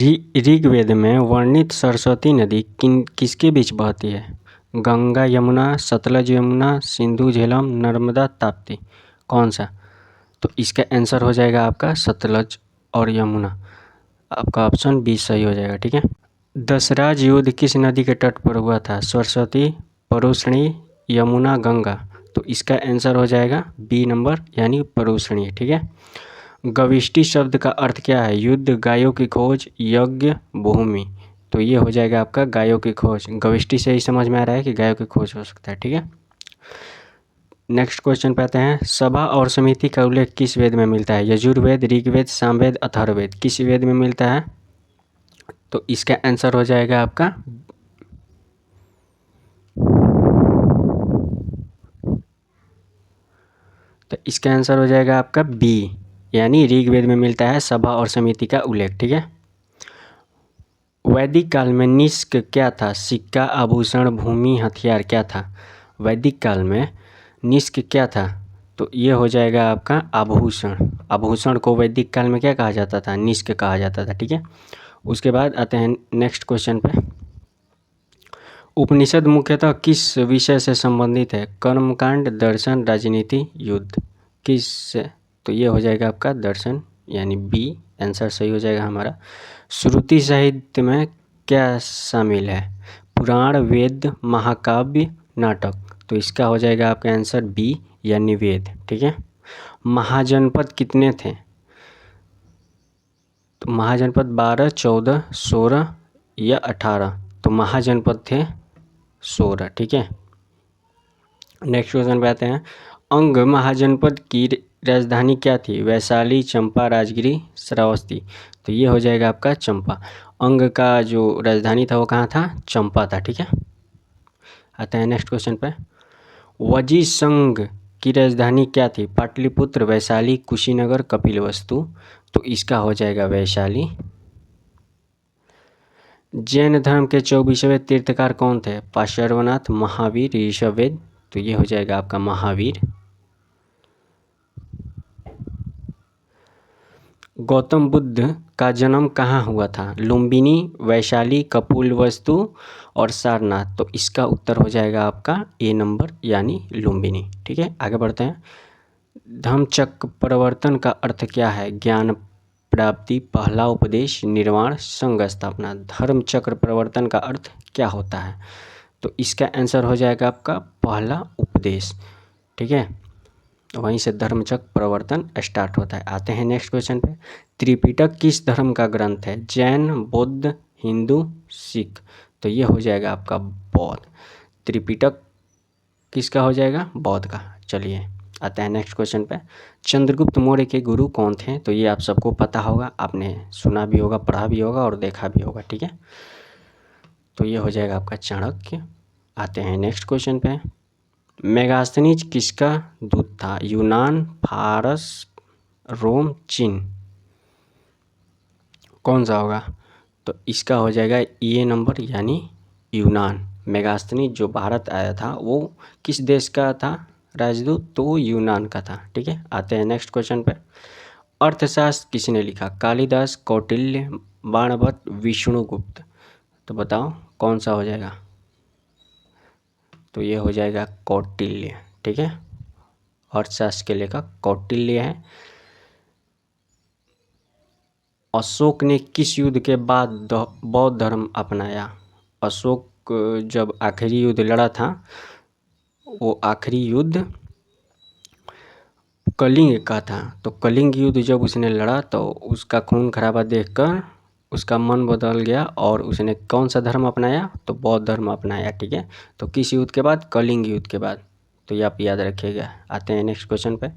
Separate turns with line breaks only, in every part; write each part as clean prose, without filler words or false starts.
ऋग्वेद में वर्णित सरस्वती नदी किसके बीच बहती है? गंगा यमुना, सतलज यमुना, सिंधु झेलम, नर्मदा ताप्ती। कौन सा? तो इसका आंसर हो जाएगा आपका सतलज और यमुना। आपका ऑप्शन बी सही हो जाएगा। ठीक है। दशराज युद्ध किस नदी के तट पर हुआ था? सरस्वती, परुष्णी, यमुना, गंगा। तो इसका आंसर हो जाएगा बी नंबर यानी परुष्णी। ठीक है। गविष्टि शब्द का अर्थ क्या है? युद्ध, गायों की खोज, यज्ञ, भूमि। तो ये हो जाएगा आपका गायों की खोज। गविष्टि से ही समझ में आ रहा है कि गायों की खोज हो सकता है। ठीक है। नेक्स्ट क्वेश्चन पे आते हैं। सभा और समिति का उल्लेख किस वेद में मिलता है? यजुर्वेद, ऋग्वेद, सामवेद, अथर्ववेद। किस वेद में मिलता है? तो इसका आंसर हो जाएगा आपका बी यानी ऋग्वेद में मिलता है सभा और समिति का उल्लेख। ठीक है। वैदिक काल में निष्क क्या था? सिक्का, आभूषण, भूमि, हथियार। क्या था वैदिक काल में? निष्क क्या था? तो ये हो जाएगा आपका आभूषण। आभूषण को वैदिक काल में क्या कहा जाता था? निष्क कहा जाता था। ठीक है। उसके बाद आते हैं नेक्स्ट क्वेश्चन पे। उपनिषद मुख्यतः किस विषय से संबंधित है? कर्मकांड, दर्शन, राजनीति, युद्ध। किस से? तो ये हो जाएगा आपका दर्शन यानी बी आंसर सही हो जाएगा हमारा। श्रुति साहित्य में क्या शामिल है? पुराण, वेद, महाकाव्य, नाटक। तो इसका हो जाएगा आपका आंसर बी यानी वेद। ठीक है। महाजनपद कितने थे? तो महाजनपद 12, 14, 16 या 18। तो महाजनपद थे 16। ठीक है। नेक्स्ट क्वेश्चन पे आते हैं। अंग महाजनपद की राजधानी क्या थी? वैशाली, चंपा, राजगिरी, श्रावस्ती। तो ये हो जाएगा आपका चंपा। अंग का जो राजधानी था वो कहाँ था? चंपा था। ठीक है। आते हैं नेक्स्ट क्वेश्चन पे। वजी संघ की राजधानी क्या थी? पाटलिपुत्र, वैशाली, कुशीनगर, कपिलवस्तु। तो इसका हो जाएगा वैशाली। जैन धर्म के 24वें तीर्थकार कौन थे? पार्श्वनाथ, महावीर, ऋषभवेद। तो ये हो जाएगा आपका महावीर। गौतम बुद्ध का जन्म कहाँ हुआ था? लुम्बिनी, वैशाली, कपिलवस्तु और सारनाथ। तो इसका उत्तर हो जाएगा आपका ए नंबर यानी लुम्बिनी। ठीक है। आगे बढ़ते हैं। धम्मचक्र प्रवर्तन का अर्थ क्या है? ज्ञान प्राप्ति, पहला उपदेश, निर्वाण, संघ स्थापना। धर्मचक्र प्रवर्तन का अर्थ क्या होता है? तो इसका आंसर हो जाएगा आपका पहला उपदेश। ठीक है। वहीं से धर्मचक्र प्रवर्तन स्टार्ट होता है। आते हैं नेक्स्ट क्वेश्चन पे। त्रिपिटक किस धर्म का ग्रंथ है? जैन, बौद्ध, हिंदू, सिख। तो ये हो जाएगा आपका बौद्ध। त्रिपिटक किसका हो जाएगा? बौद्ध का। चलिए आते हैं नेक्स्ट क्वेश्चन पे। चंद्रगुप्त मौर्य के गुरु कौन थे? तो ये आप सबको पता होगा, आपने सुना भी होगा, पढ़ा भी होगा और देखा भी होगा। ठीक है। तो ये हो जाएगा आपका चाणक्य। आते हैं नेक्स्ट क्वेश्चन पे। मेगास्थनीज किसका दूत था? यूनान, फारस, रोम, चीन। कौन सा होगा? तो इसका हो जाएगा ए नंबर यानी यूनान। मेगास्थनीज जो भारत आया था वो किस देश का था राजदूत? तो वो यूनान का था। ठीक है। आते हैं नेक्स्ट क्वेश्चन पे। अर्थशास्त्र किसने लिखा? कालिदास, कौटिल्य, बाणभट्ट, विष्णुगुप्त। तो बताओ कौन सा हो जाएगा? तो ये हो जाएगा कौटिल्य। ठीक है। अर्थशास्त्र के लेखक कौटिल्य है। अशोक ने किस युद्ध के बाद बौद्ध धर्म अपनाया? अशोक जब आखिरी युद्ध लड़ा था वो आखिरी युद्ध कलिंग का था। तो कलिंग युद्ध जब उसने लड़ा तो उसका खून खराबा देखकर उसका मन बदल गया और उसने कौन सा धर्म अपनाया? तो बौद्ध धर्म अपनाया। ठीक है। तो किस युद्ध के बाद? कलिंग युद्ध के बाद। तो ये आप याद रखिएगा। आते हैं नेक्स्ट क्वेश्चन पे।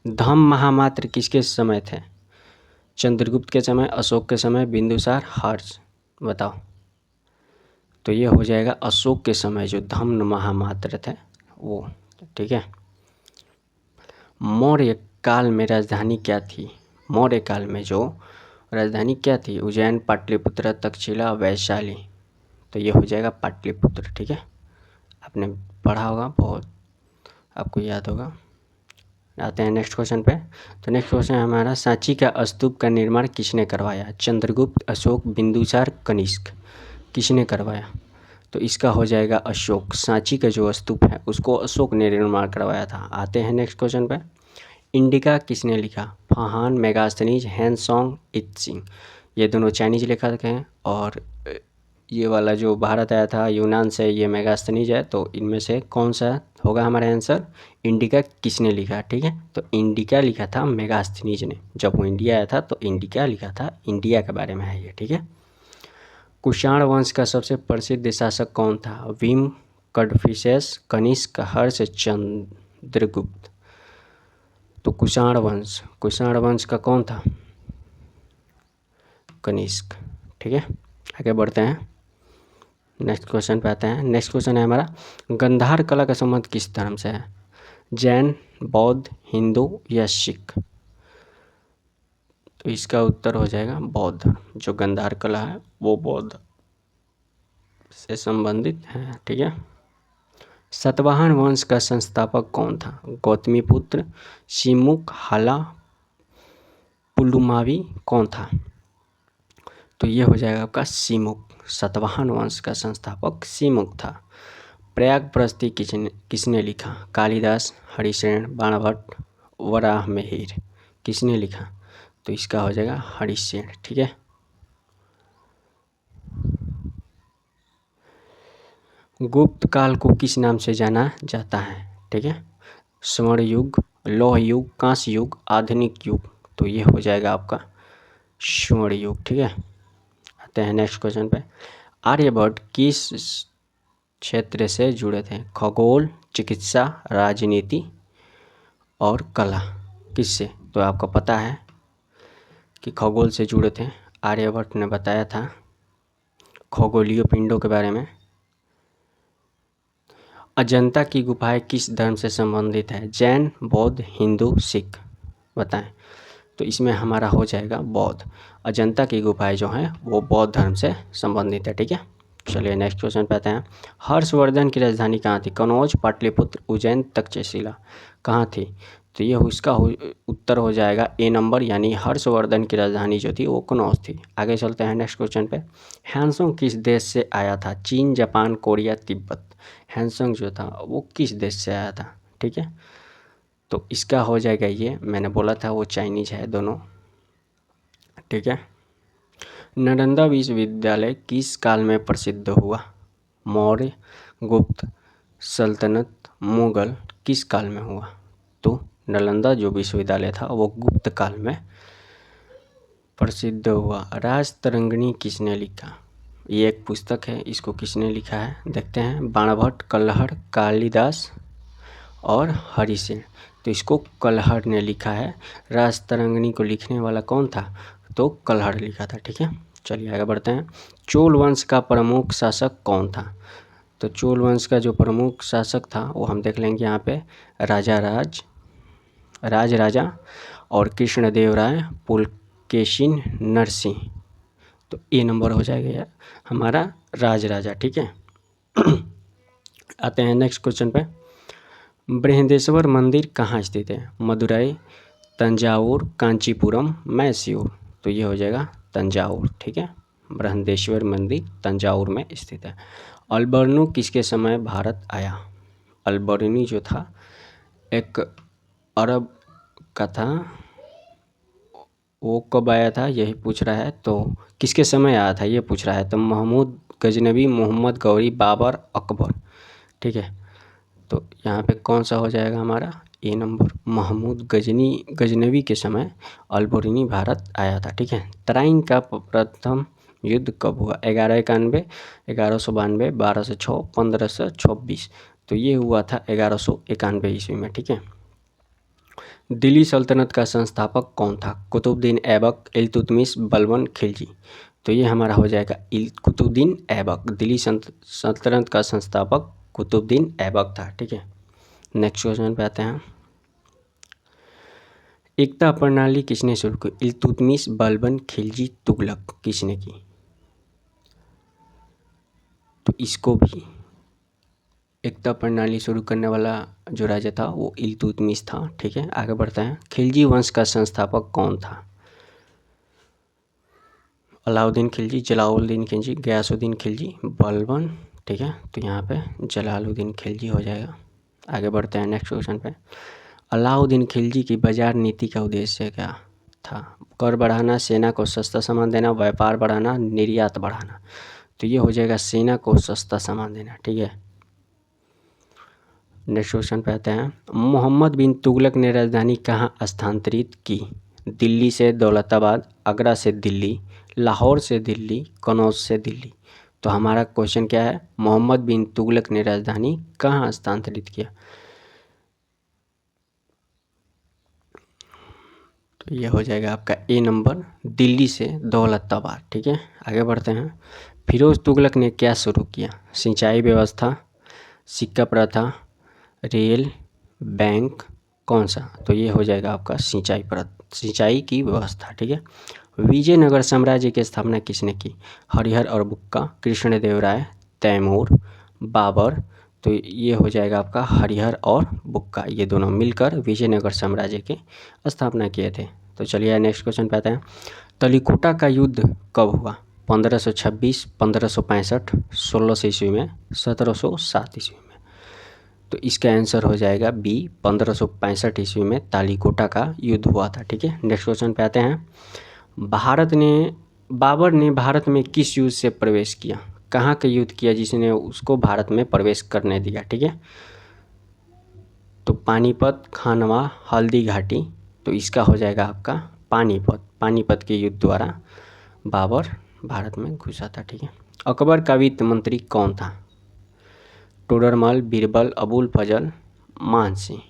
धम्म महामात्र किसके समय थे? चंद्रगुप्त के समय, अशोक के समय, बिंदुसार, हर्ष। बताओ। तो ये हो जाएगा अशोक के समय जो धम्म महामात्र थे वो। ठीक है। मौर्य काल में राजधानी क्या थी? मौर्य काल में जो राजधानी क्या थी? उज्जैन, पाटलिपुत्र, तक्षशिला, वैशाली। तो ये हो जाएगा पाटलिपुत्र। ठीक है। आपने पढ़ा होगा, बहुत आपको याद होगा। आते हैं नेक्स्ट क्वेश्चन पे। तो नेक्स्ट क्वेश्चन है हमारा, सांची का स्तूप का निर्माण किसने करवाया? चंद्रगुप्त, अशोक, बिंदुसार, कनिष्क। किसने करवाया? तो इसका हो जाएगा अशोक। सांची का जो स्तूप है उसको अशोक ने निर्माण करवाया था। आते हैं नेक्स्ट क्वेश्चन पे। इंडिका किसने लिखा? फाहान, मेगास्थनीज, हैंसोंग, इत्सिंग। ये दोनों चाइनीज लेखक हैं और ये वाला जो भारत आया था यूनान से, ये मेगास्थनीज है। तो इनमें से कौन सा होगा हमारा आंसर? इंडिका किसने लिखा? ठीक है, तो इंडिका लिखा था मेगास्थनीज ने। जब वो इंडिया आया था तो इंडिका लिखा था, इंडिया के बारे में है ये। ठीक है। कुषाण वंश का सबसे प्रसिद्ध शासक कौन था? भीम, कड़फिसेस, कनिष्क, हर्ष, चंद्रगुप्त। तो कुषाण वंश का कौन था? कनिष्क। ठीक है, आगे बढ़ते हैं, नेक्स्ट क्वेश्चन पे आते हैं। नेक्स्ट क्वेश्चन है हमारा, गांधार कला का संबंध किस धर्म से है? जैन, बौद्ध, हिंदू या सिख? तो इसका उत्तर हो जाएगा बौद्ध। जो गांधार कला है वो बौद्ध से संबंधित है। ठीक है। सातवाहन वंश का संस्थापक कौन था? गौतमीपुत्र, सिमुक, हाला, पुलुमावी। कौन था? तो ये हो जाएगा आपका सिमुक। सातवाहन वंश का संस्थापक सिमुक था। प्रयाग प्रस्ती किसने लिखा? कालिदास, हरिसेन, बाणभट्ट, वराहमिहिर। किसने लिखा? तो इसका हो जाएगा हरिसेन। ठीक है। गुप्त काल को किस नाम से जाना जाता है? ठीक है, स्वर्ण युग, लौह युग, कांस्य युग, आधुनिक युग। तो ये हो जाएगा आपका स्वर्ण युग। ठीक है। आते हैं नेक्स्ट क्वेश्चन पे। आर्यभट्ट किस क्षेत्र से जुड़े थे? खगोल, चिकित्सा, राजनीति और कला। किससे? तो आपको पता है कि खगोल से जुड़े थे। आर्यभट्ट ने बताया था खगोलीय पिंडों के बारे में। अजंता की गुफाएं किस धर्म से संबंधित है? जैन, बौद्ध, हिंदू, सिख। बताएं। तो इसमें हमारा हो जाएगा बौद्ध। अजंता की गुफाएं जो हैं वो बौद्ध धर्म से संबंधित है। ठीक है, चलिए नेक्स्ट क्वेश्चन पे आते हैं। हर्षवर्धन की राजधानी कहाँ थी? कनौज, पाटलिपुत्र, उज्जैन, तक्षशिला। कहाँ थी? तो ये इसका उत्तर हो जाएगा ए नंबर, यानी हर्षवर्धन की राजधानी जो थी वो कनौज थी। आगे चलते हैं नेक्स्ट क्वेश्चन पे। हैंसोंग किस देश से आया था? चीन, जापान, कोरिया, तिब्बत। हैंसोंग जो था वो किस देश से आया था? ठीक है, तो इसका हो जाएगा, ये मैंने बोला था वो चाइनीज है दोनों। ठीक है। नालंदा विश्वविद्यालय किस काल में प्रसिद्ध हुआ? मौर्य, गुप्त, सल्तनत, मुगल। किस काल में हुआ? तो नालंदा जो विश्वविद्यालय था वो गुप्त काल में प्रसिद्ध हुआ। राजतरंगिणी किसने लिखा? ये एक पुस्तक है, इसको किसने लिखा है देखते हैं। बाणभट्ट, कल्हड़, कालिदास और हरिसेन। तो इसको कल्हड़ ने लिखा है। राजतरंगिणी को लिखने वाला कौन था? तो कल्हड़ लिखा था। ठीक है, चलिए आगे बढ़ते हैं। चोल वंश का प्रमुख शासक कौन था? तो चोल वंश का जो प्रमुख शासक था वो हम देख लेंगे यहाँ पे। राजा और कृष्णदेवराय, पुलकेशिन, नरसिंह। तो ए नंबर हो जाएगा हमारा राजा। ठीक है। आते हैं नेक्स्ट क्वेश्चन पे। बृहदेश्वर मंदिर कहाँ स्थित है? मदुरई, तंजावुर, कांचीपुरम, मैसूर। तो ये हो जाएगा तंजावुर। ठीक है, बृहदेश्वर मंदिर तंजावुर में स्थित है। अल्बर्नो किसके समय भारत आया? अल्बर्नी जो था एक अरब का था, वो कब आया था यही पूछ रहा है। तो किसके समय आया था ये पूछ रहा है। तो महमूद गजनवी, मोहम्मद गौरी, बाबर, अकबर। ठीक है, तो यहाँ पे कौन सा हो जाएगा हमारा ए नंबर। महमूद गजनवी के समय अल्बर्नी भारत आया था। ठीक है। तराइन का प्रथम युद्ध कब हुआ? 1191, 1192, 1206, 1526। तो ये हुआ था 1191 ईस्वी में। ठीक है। दिल्ली सल्तनत का संस्थापक कौन था? कुतुबुद्दीन ऐबक, इल्तुतमिश, बलबन, खिलजी। तो ये हमारा हो जाएगा कुतुबुद्दीन ऐबक। दिल्ली सल्तनत का संस्थापक कुतुबुद्दीन ऐबक था। ठीक है, नेक्स्ट क्वेश्चन पे आते हैं। एकता प्रणाली किसने शुरू की? इल्तुतमिश, बलबन, खिलजी, तुगलक। किसने की? तो इसको भी एकता प्रणाली शुरू करने वाला जो राजा था वो इल्तुतमिश था। ठीक है, आगे बढ़ते हैं। खिलजी वंश का संस्थापक कौन था? अलाउद्दीन खिलजी, जलालुद्दीन खिलजी, गयासुद्दीन खिलजी, बलबन। ठीक है, तो यहाँ पे जलालुद्दीन खिलजी हो जाएगा। आगे बढ़ते हैं नेक्स्ट क्वेश्चन पे। अलाउद्दीन खिलजी की बाजार नीति का उद्देश्य क्या था? कर बढ़ाना, सेना को सस्ता सामान देना, व्यापार बढ़ाना, निर्यात बढ़ाना। तो ये हो जाएगा सेना को सस्ता सामान देना। ठीक है, नेक्स्ट क्वेश्चन पे आते हैं। मोहम्मद बिन तुगलक ने राजधानी कहाँ स्थानांतरित की? दिल्ली से दौलताबाद, आगरा से दिल्ली, लाहौर से दिल्ली, कनौज से दिल्ली। तो हमारा क्वेश्चन क्या है? मोहम्मद बिन तुगलक ने राजधानी कहाँ स्थानांतरित किया? तो ये हो जाएगा आपका ए नंबर, दिल्ली से दौलताबाद। ठीक है, आगे बढ़ते हैं। फिरोज तुगलक ने क्या शुरू किया? सिंचाई व्यवस्था, सिक्का प्रथा, रेल, बैंक, कौन सा? तो ये हो जाएगा आपका सिंचाई की व्यवस्था। ठीक है। विजयनगर साम्राज्य की स्थापना किसने की? हरिहर और बुक्का, कृष्णदेवराय, तैमूर, बाबर। तो ये हो जाएगा आपका हरिहर और बुक्का, ये दोनों मिलकर विजयनगर साम्राज्य की स्थापना किए थे। तो चलिए नेक्स्ट क्वेश्चन पे आते हैं। तलिकोटा का युद्ध कब हुआ? 1526, 1565, 1600 ईस्वी में, 1707 ईस्वी में। तो इसका आंसर हो जाएगा बी, 1565 ईस्वी में तालिकोटा का युद्ध हुआ था। ठीक है, नेक्स्ट क्वेश्चन पे आते हैं। बाबर ने भारत में किस युद्ध से प्रवेश किया? कहाँ का युद्ध किया जिसने उसको भारत में प्रवेश करने दिया? ठीक है, तो पानीपत, खानवा, हल्दी घाटी। तो इसका हो जाएगा आपका पानीपत के युद्ध द्वारा बाबर भारत में घुसा था। ठीक है। अकबर का वित्त मंत्री कौन था? टोडरमल, बीरबल, अबुल फजल, मानसिंह।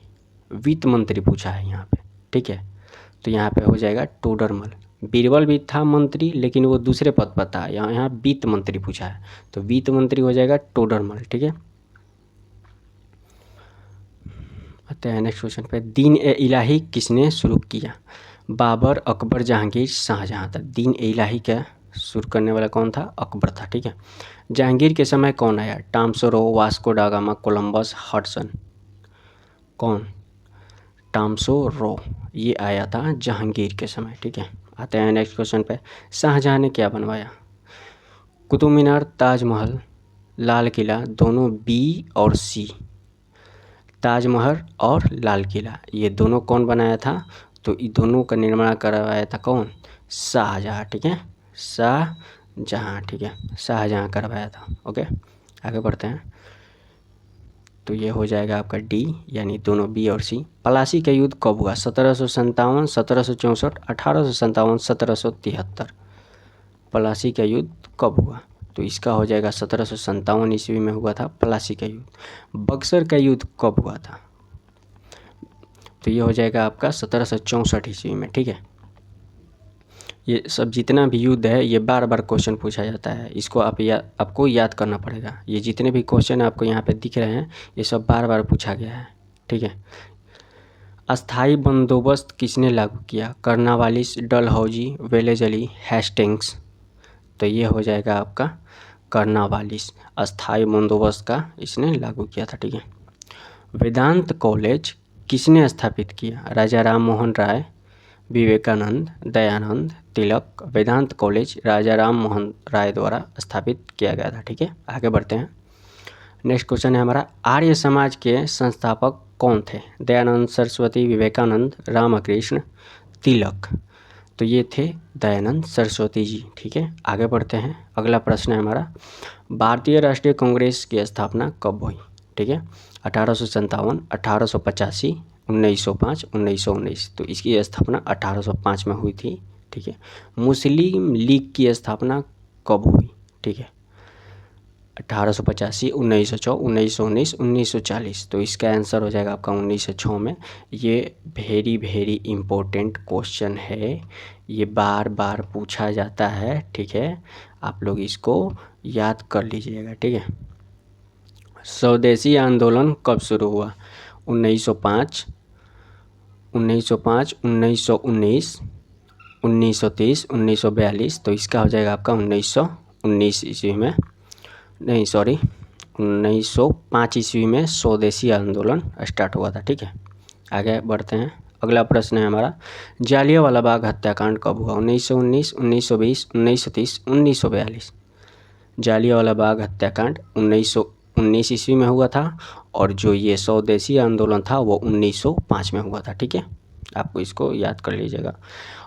वित्त मंत्री पूछा है यहाँ पे। ठीक है, तो यहाँ पे हो जाएगा टोडरमल। बीरबल भी था मंत्री लेकिन वो दूसरे पद पर था, यहाँ वित्त मंत्री पूछा है तो वित्त मंत्री हो जाएगा टोडरमल। ठीक है, आते हैं नेक्स्ट क्वेश्चन पे। दीन ए इलाही किसने शुरू किया? बाबर, अकबर, जहांगीर, शाहजहां था। दीन ए इलाही का शुरू करने वाला कौन था? अकबर था। ठीक है। जहांगीर के समय कौन आया? टामसोरो, वास्को डा गामा, कोलंबस, हडसन। कौन? टामसोरो, ये आया था जहांगीर के समय। ठीक है, आते हैं नेक्स्ट क्वेश्चन पे। शाहजहां ने क्या बनवाया? कुतुब मीनार, ताजमहल, लाल किला, दोनों बी और सी। ताजमहल और लाल किला ये दोनों कौन बनाया था? तो ये दोनों का निर्माण करवाया था कौन? शाहजहां। ठीक है, शाहजहां। ठीक है, शाहजहां करवाया था। ओके, आगे बढ़ते हैं। तो ये हो जाएगा आपका डी, यानी दोनों बी और सी। प्लासी का युद्ध कब हुआ? 1757, 1764, 1857, 1773। प्लासी का युद्ध कब हुआ? तो इसका हो जाएगा 1757 ईस्वी में हुआ था प्लासी का युद्ध। बक्सर का युद्ध कब हुआ था? तो ये हो जाएगा आपका 1764 ईस्वी में। ठीक है, ये सब जितना भी युद्ध है ये बार बार क्वेश्चन पूछा जाता है, इसको आपको याद करना पड़ेगा। ये जितने भी क्वेश्चन आपको यहाँ पे दिख रहे हैं ये सब बार बार पूछा गया है। ठीक है। अस्थाई बंदोबस्त किसने लागू किया? Cornwallis, Dalhousie, Wellesley, Hastings. तो ये हो जाएगा आपका कर्नवालिस, अस्थाई बंदोबस्त का इसने लागू किया था। ठीक है। वेदांत कॉलेज किसने स्थापित किया? राजा राम मोहन राय, विवेकानंद, दयानंद, तिलक। वेदांत कॉलेज राजा राम मोहन राय द्वारा स्थापित किया गया था। ठीक है, आगे बढ़ते हैं। नेक्स्ट क्वेश्चन है हमारा, आर्य समाज के संस्थापक कौन थे? दयानंद सरस्वती, विवेकानंद, रामकृष्ण, तिलक। तो ये थे दयानंद सरस्वती जी। ठीक है, आगे बढ़ते हैं। अगला प्रश्न है हमारा, भारतीय राष्ट्रीय कांग्रेस की स्थापना कब हुई? ठीक है, 1857, 1885, 1905, 1919। तो इसकी स्थापना 1805 में हुई थी। ठीक है। मुस्लिम लीग की स्थापना कब हुई? ठीक है, 1885, 1904, 1919, 1940। तो इसका आंसर हो जाएगा आपका 1906 में। ये वेरी इम्पोर्टेंट क्वेश्चन है, ये बार बार पूछा जाता है। ठीक है, आप लोग इसको याद कर लीजिएगा। ठीक है। स्वदेशी आंदोलन कब शुरू हुआ? 1905, 1905, 1919, 1930, 1942। तो इसका हो जाएगा आपका 1919 ईस्वी में, नहीं सॉरी 1905 ईस्वी में स्वदेशी आंदोलन स्टार्ट हुआ था। ठीक है, आगे बढ़ते हैं। अगला प्रश्न है हमारा, जालियांवाला बाग हत्याकांड कब हुआ? 1919, 1920, 1930, 1942। जालियांवाला बाग हत्याकांड 1919 ईस्वी में हुआ था और जो ये स्वदेशी आंदोलन था वो 1905 में हुआ था। ठीक है, आपको इसको याद कर लीजिएगा।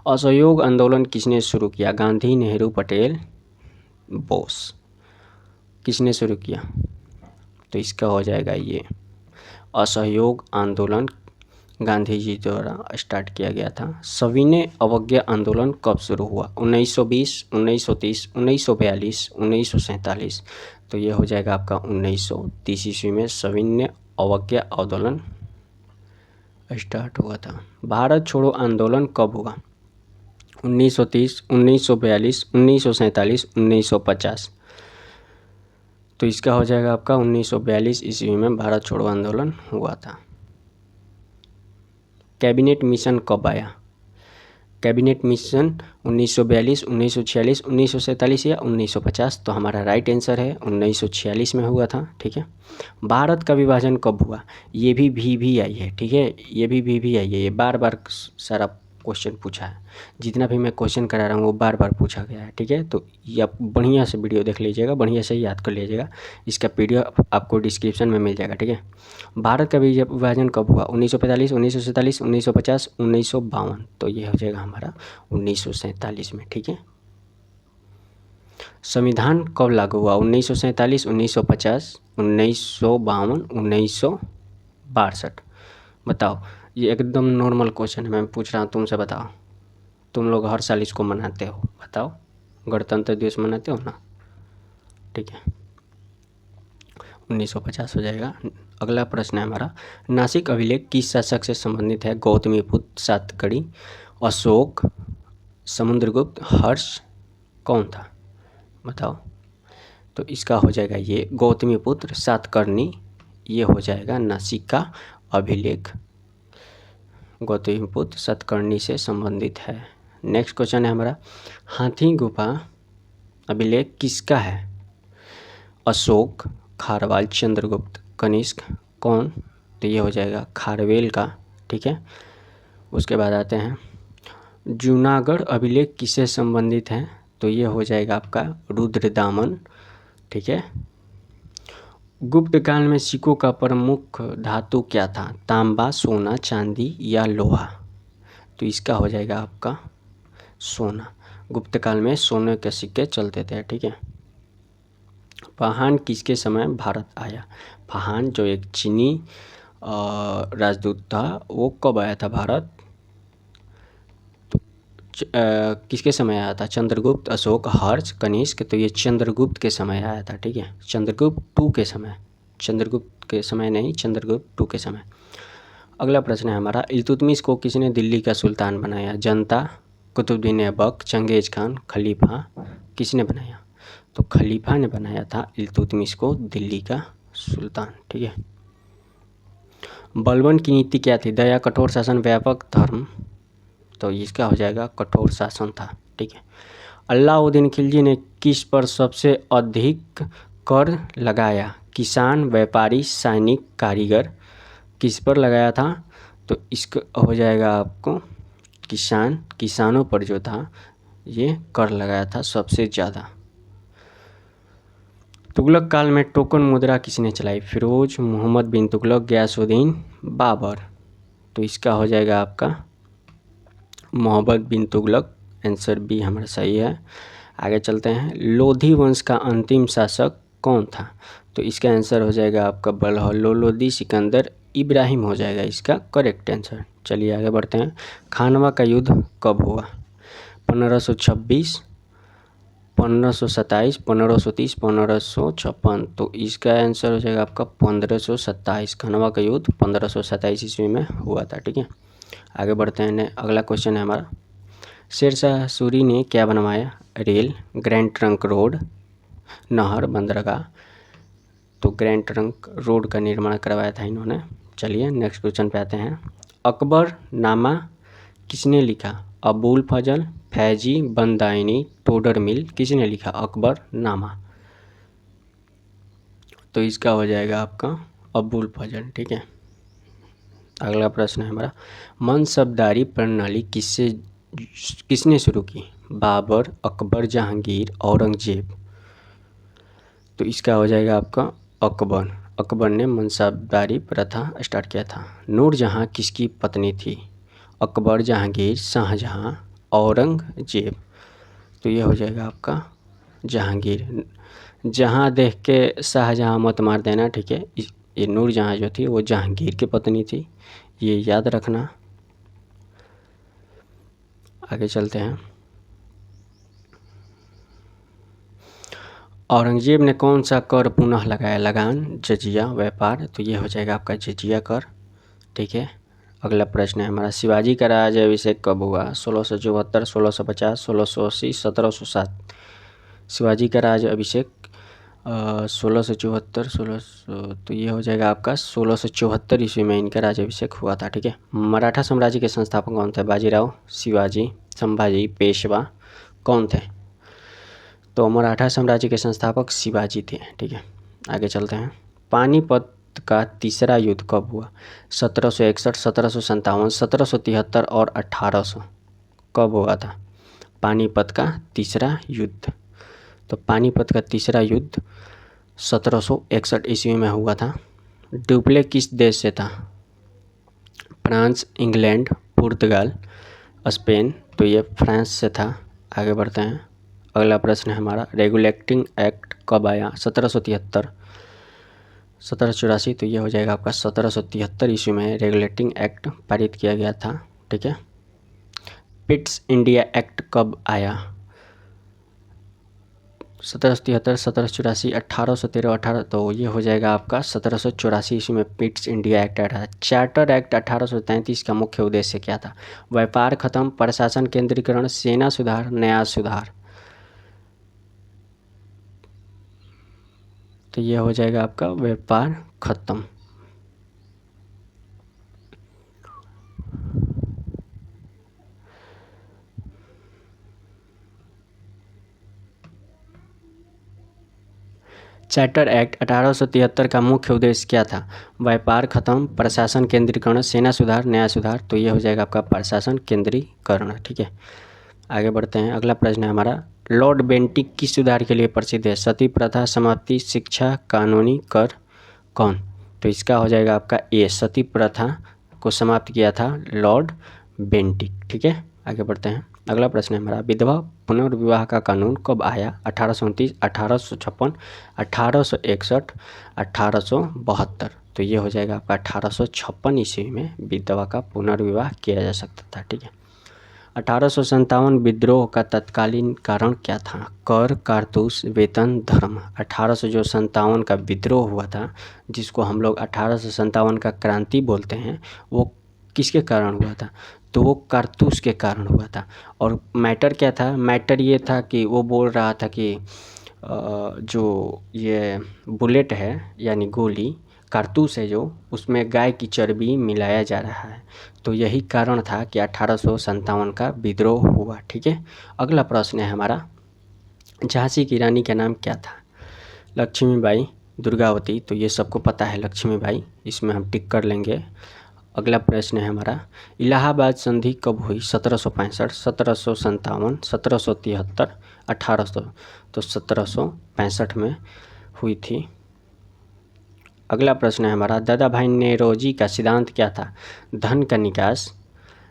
असहयोग आंदोलन किसने शुरू किया? गांधी, नेहरू, पटेल, बोस। किसने शुरू किया? तो इसका हो जाएगा ये असहयोग आंदोलन गांधी जी द्वारा स्टार्ट किया गया था। सविनय अवज्ञा आंदोलन कब शुरू हुआ? 1920, 1930, 1942, 1947। तो ये हो जाएगा आपका 1930 ईस्वी में सविनय अवज्ञा आंदोलन स्टार्ट हुआ था। भारत छोड़ो आंदोलन कब हुआ? 1930, 1942, 1947, 1950। तो इसका हो जाएगा आपका 1942 ईस्वी में भारत छोड़ो आंदोलन हुआ था। कैबिनेट मिशन कब आया? कैबिनेट मिशन 1942, 1946, 1947 या 1950। तो हमारा राइट आंसर है 1946 में हुआ था। ठीक है, भारत का विभाजन कब हुआ? ये भी आई है। ठीक है, ये भी आई है। ये बार बार सारा क्वेश्चन पूछा है, जितना भी मैं क्वेश्चन करा रहा हूँ वो बार बार पूछा गया है। ठीक है, तो ये आप बढ़िया से वीडियो देख लीजिएगा, बढ़िया से याद कर लीजिएगा। इसका पीडीएफ आपको डिस्क्रिप्शन में मिल जाएगा। ठीक है, भारत का विभाजन कब हुआ? 1945, 1947, 1950, 1952। तो ये हो जाएगा हमारा 1947 में। ठीक है, संविधान कब लागू हुआ? 1947, 1950, 1952, 1962। बताओ, ये एकदम नॉर्मल क्वेश्चन है, मैं पूछ रहा हूँ तुमसे। बताओ, तुम लोग हर साल इसको मनाते हो, बताओ, गणतंत्र दिवस मनाते हो ना? ठीक है, 1950 हो जाएगा। अगला प्रश्न है हमारा, नासिक अभिलेख किस शासक से संबंधित है? गौतमीपुत्र, सातकर्णी, अशोक, समुद्रगुप्त, हर्ष। कौन था? बताओ। तो इसका हो जाएगा ये गौतमीपुत्र सातकर्णी। ये हो जाएगा नासिक का अभिलेख, गौतमीपुत्र सातकर्णी से संबंधित है। नेक्स्ट क्वेश्चन है हमारा, हाथी गुफा अभिलेख किसका है? अशोक, खारवाल, चंद्रगुप्त, कनिष्क। कौन? तो ये हो जाएगा खारवेल का। ठीक है, उसके बाद आते हैं, जूनागढ़ अभिलेख किससे संबंधित है? तो ये हो जाएगा आपका रुद्रदामन। ठीक है, गुप्त काल में सिक्कों का प्रमुख धातु क्या था? तांबा, सोना, चांदी या लोहा। तो इसका हो जाएगा आपका सोना। गुप्त काल में सोने के सिक्के चलते थे। ठीक है, फाहान किसके समय भारत आया? फाहान जो एक चीनी राजदूत था, वो कब आया था भारत? किसके समय आया था? चंद्रगुप्त, अशोक, हर्ष, कनिष्क। तो ये चंद्रगुप्त के समय आया था। ठीक है, चंद्रगुप्त टू के समय, चंद्रगुप्त के समय नहीं, चंद्रगुप्त टू के समय। अगला प्रश्न है हमारा, इल्तुतमिश को किसने दिल्ली का सुल्तान बनाया? जनता, कुतुबुद्दीन ऐबक, चंगेज खान, खलीफा। किसने बनाया? तो खलीफा ने बनाया था इल्तुतमिश को दिल्ली का सुल्तान। ठीक है, बलबन की नीति क्या थी? दया, कठोर शासन, व्यापक धर्म। तो इसका हो जाएगा कठोर शासन था। ठीक है, अलाउद्दीन खिलजी ने किस पर सबसे अधिक कर लगाया? किसान, व्यापारी, सैनिक, कारीगर। किस पर लगाया था? तो इसका हो जाएगा आपको किसानों पर जो था ये कर लगाया था सबसे ज़्यादा। तुगलक काल में टोकन मुद्रा किसने चलाई? फिरोज, मोहम्मद बिन तुगलक, गयासुद्दीन, बाबर। तो इसका हो जाएगा आपका मोहम्मद बिन तुगलक। आंसर बी हमारा सही है। आगे चलते हैं, लोधी वंश का अंतिम शासक कौन था? तो इसका आंसर हो जाएगा आपका बलहौल लोदी सिकंदर इब्राहिम हो जाएगा इसका करेक्ट आंसर। चलिए आगे बढ़ते हैं, खानवा का युद्ध कब हुआ? 1526, 1527, 1530, 1556। तो इसका आंसर हो जाएगा आपका 1527। खानवा का युद्ध 1527 ईस्वी में हुआ था। ठीक है, आगे बढ़ते हैं। अगला क्वेश्चन है हमारा, शेरशाह सूरी ने क्या बनवाया? रेल, ग्रैंड ट्रंक रोड, नहर, बंदरगाह। तो ग्रैंड ट्रंक रोड का निर्माण करवाया था इन्होंने। चलिए नेक्स्ट क्वेश्चन पे आते हैं, अकबर नामा किसने लिखा? अबुल फजल, फैजी, बंदायनी, टोडर मिल। किसने लिखा अकबर नामा? तो इसका हो जाएगा आपका अबुल फजल। ठीक है, अगला प्रश्न है हमारा, मनसबदारी प्रणाली किसने शुरू की? बाबर, अकबर, जहांगीर, औरंगजेब? तो इसका हो जाएगा आपका अकबर। अकबर ने मनसबदारी प्रथा स्टार्ट किया था। नूरजहां किसकी पत्नी थी? अकबर, जहांगीर, शाहजहां, औरंगजेब? तो ये हो जाएगा आपका जहांगीर। जहां देख के शाहजहां मत मार देना, ठीक है। ये नूरजहां जो थी वो जहांगीर की पत्नी थी, ये याद रखना। आगे चलते हैं। औरंगजेब ने कौन सा कर पुनः लगाया? लगान, जजिया, व्यापार? तो ये हो जाएगा आपका जजिया कर। ठीक है, अगला प्रश्न है हमारा, शिवाजी का राज्याभिषेक कब हुआ? 1674, 1650, 1680, 1707? शिवाजी का राज्याभिषेक 1674, 1600, तो ये हो जाएगा आपका 1674 ईस्वी में इनका राज्याभिषेक हुआ था। ठीक है, मराठा साम्राज्य के संस्थापक कौन थे? बाजीराव, शिवाजी, संभाजी, पेशवा? कौन थे? तो मराठा साम्राज्य के संस्थापक शिवाजी थे। ठीक है, आगे चलते हैं। पानीपत का तीसरा युद्ध कब हुआ? 1761, 1757, 1773 और 1800? कब हुआ था पानीपत का तीसरा युद्ध? तो पानीपत का तीसरा युद्ध 1761 ईस्वी में हुआ था। डुप्ले किस देश से था? फ्रांस, इंग्लैंड, पुर्तगाल, स्पेन? तो ये फ्रांस से था। आगे बढ़ते हैं। अगला प्रश्न है हमारा, रेगुलेटिंग एक्ट कब आया? 1773, 1784? तो ये हो जाएगा आपका 1773 ईस्वी में रेगुलेटिंग एक्ट पारित किया गया था। ठीक है, पिट्स इंडिया एक्ट कब आया? 1773, 1784, 1813, 18? तो ये हो जाएगा आपका 1784 ईस्वी में पिट्स इंडिया एक्ट आया था। चार्टर एक्ट 1833 का मुख्य उद्देश्य क्या था? व्यापार खत्म, प्रशासन केंद्रीकरण, सेना सुधार, न्याय सुधार? तो ये हो जाएगा आपका व्यापार खत्म। चार्टर एक्ट 1873 का मुख्य उद्देश्य क्या था? व्यापार खत्म, प्रशासन केंद्रीकरण, सेना सुधार, न्याय सुधार? तो ये हो जाएगा आपका प्रशासन केंद्रीकरण। ठीक है, आगे बढ़ते हैं। अगला प्रश्न है हमारा, लॉर्ड बेंटिक किस सुधार के लिए प्रसिद्ध है? सती प्रथा, समाप्ति, शिक्षा, कानूनी कर? कौन? तो इसका हो जाएगा आपका ए, सती प्रथा को समाप्त किया था लॉर्ड बेंटिक। ठीक है, आगे बढ़ते हैं। अगला प्रश्न है हमारा, विधवा पुनर्विवाह का कानून कब आया? 1829, 1856, 1861, 1872? तो ये हो जाएगा आपका 1856 ईस्वी में विधवा का पुनर्विवाह किया जा सकता था। ठीक है, 1857 विद्रोह का तत्कालीन कारण क्या था? कर, कारतूस, वेतन, धर्म? 1857 का विद्रोह हुआ था, जिसको हम लोग 1857 का क्रांति बोलते हैं, वो किसके कारण हुआ था? तो वो कारतूस के कारण हुआ था। और मैटर क्या था? मैटर ये था कि वो बोल रहा था कि जो ये बुलेट है यानी गोली, कारतूस है जो, उसमें गाय की चर्बी मिलाया जा रहा है। तो यही कारण था कि 1857 का विद्रोह हुआ। ठीक है, अगला प्रश्न है हमारा, झांसी की रानी का नाम क्या था? लक्ष्मीबाई, दुर्गावती? तो ये सबको पता है लक्ष्मीबाई, इसमें हम टिक कर लेंगे। अगला प्रश्न है हमारा, इलाहाबाद संधि कब हुई? 1765, 1757, 1773, 1800? तो 1765 में हुई थी। अगला प्रश्न है हमारा, दादा भाई नेरोजी का सिद्धांत क्या था? धन का निकास,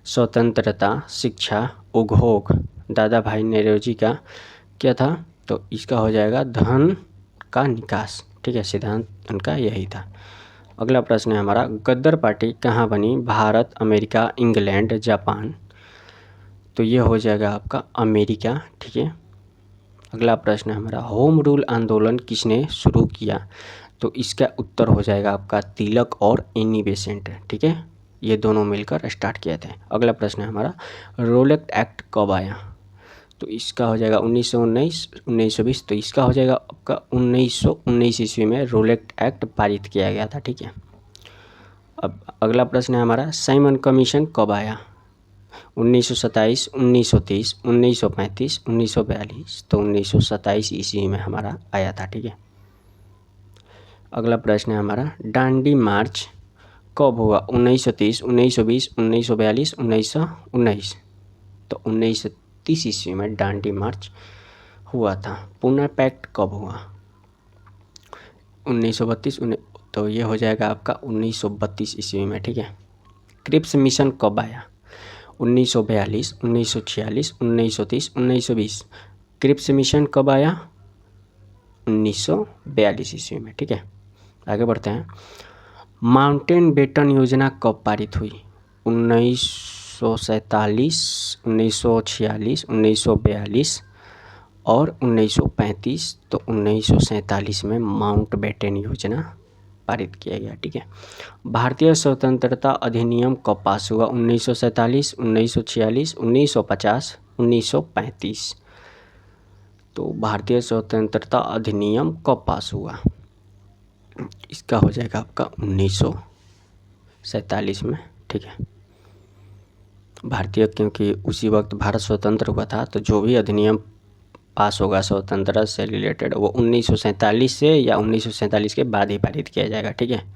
स्वतंत्रता, शिक्षा, उपभोग? दादा भाई नेरोजी का क्या था? तो इसका हो जाएगा धन का निकास। ठीक है, सिद्धांत उनका यही था। अगला प्रश्न है हमारा, गद्दर पार्टी कहाँ बनी? Bharat, America, England, Japan? तो ये हो जाएगा आपका अमेरिका। ठीक है, अगला प्रश्न है हमारा, होम रूल आंदोलन किसने शुरू किया? तो इसका उत्तर हो जाएगा आपका तिलक और एनी बेसेंट। ठीक है, ये दोनों मिलकर स्टार्ट किए थे। अगला प्रश्न है हमारा, रोलेट एक्ट कब आया? तो इसका हो जाएगा 1919, 1920? तो इसका हो जाएगा आपका 1919 ईस्वी में रोलेट एक्ट पारित किया गया था। ठीक है, अब अगला प्रश्न है हमारा, साइमन कमीशन कब आया? 1927, 1930, 1935, 1942? तो 1927 ईस्वी में हमारा आया था। ठीक है, अगला प्रश्न है हमारा, दांडी मार्च कब हुआ? 1930, 1920, 1942, 1919। तो 1930 ईस्वी में दांडी मार्च हुआ था। पुणे पैक्ट कब हुआ? 1932। तो ये हो जाएगा आपका 1932 ईस्वी में, ठीक है। क्रिप्स मिशन कब आया? 1942, 1946, 1930, 1920। क्रिप्स मिशन कब आया? 1942 ईस्वी में, ठीक है। आगे बढ़ते हैं। माउंटेन बेटन योजना कब पारित हुई? 1947, 1946, 1942 और 1935। तो 1947 में माउंट बेटन योजना पारित किया गया, ठीक है। भारतीय स्वतंत्रता अधिनियम कब पास हुआ? 1947, 1946, 1950, 1935। तो भारतीय स्वतंत्रता अधिनियम कब पास हुआ? इसका हो जाएगा आपका 1947 में, ठीक है। क्योंकि उसी वक्त भारत स्वतंत्र हुआ था, तो जो भी अधिनियम पास होगा स्वतंत्रता से रिलेटेड वो 1947 से या 1947 के बाद ही पारित किया जाएगा, ठीक है।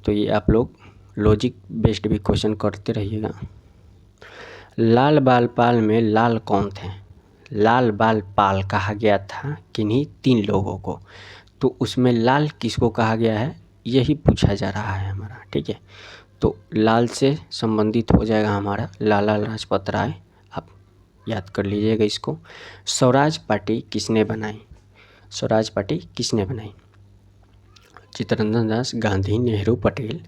तो ये आप लोग लॉजिक बेस्ड भी क्वेश्चन करते रहिएगा। लाल बाल पाल में लाल कौन थे? लाल बाल पाल कहा गया था किन्हीं 3 लोगों को, तो उसमें लाल किसको कहा गया है यही पूछा जा रहा है हमारा, ठीक है। तो लाल से संबंधित हो जाएगा हमारा लाला लाजपत राय, आप याद कर लीजिएगा इसको। स्वराज पार्टी किसने बनाई? स्वराज पार्टी किसने बनाई? चित्तरंजन दास, गांधी, नेहरू, पटेल।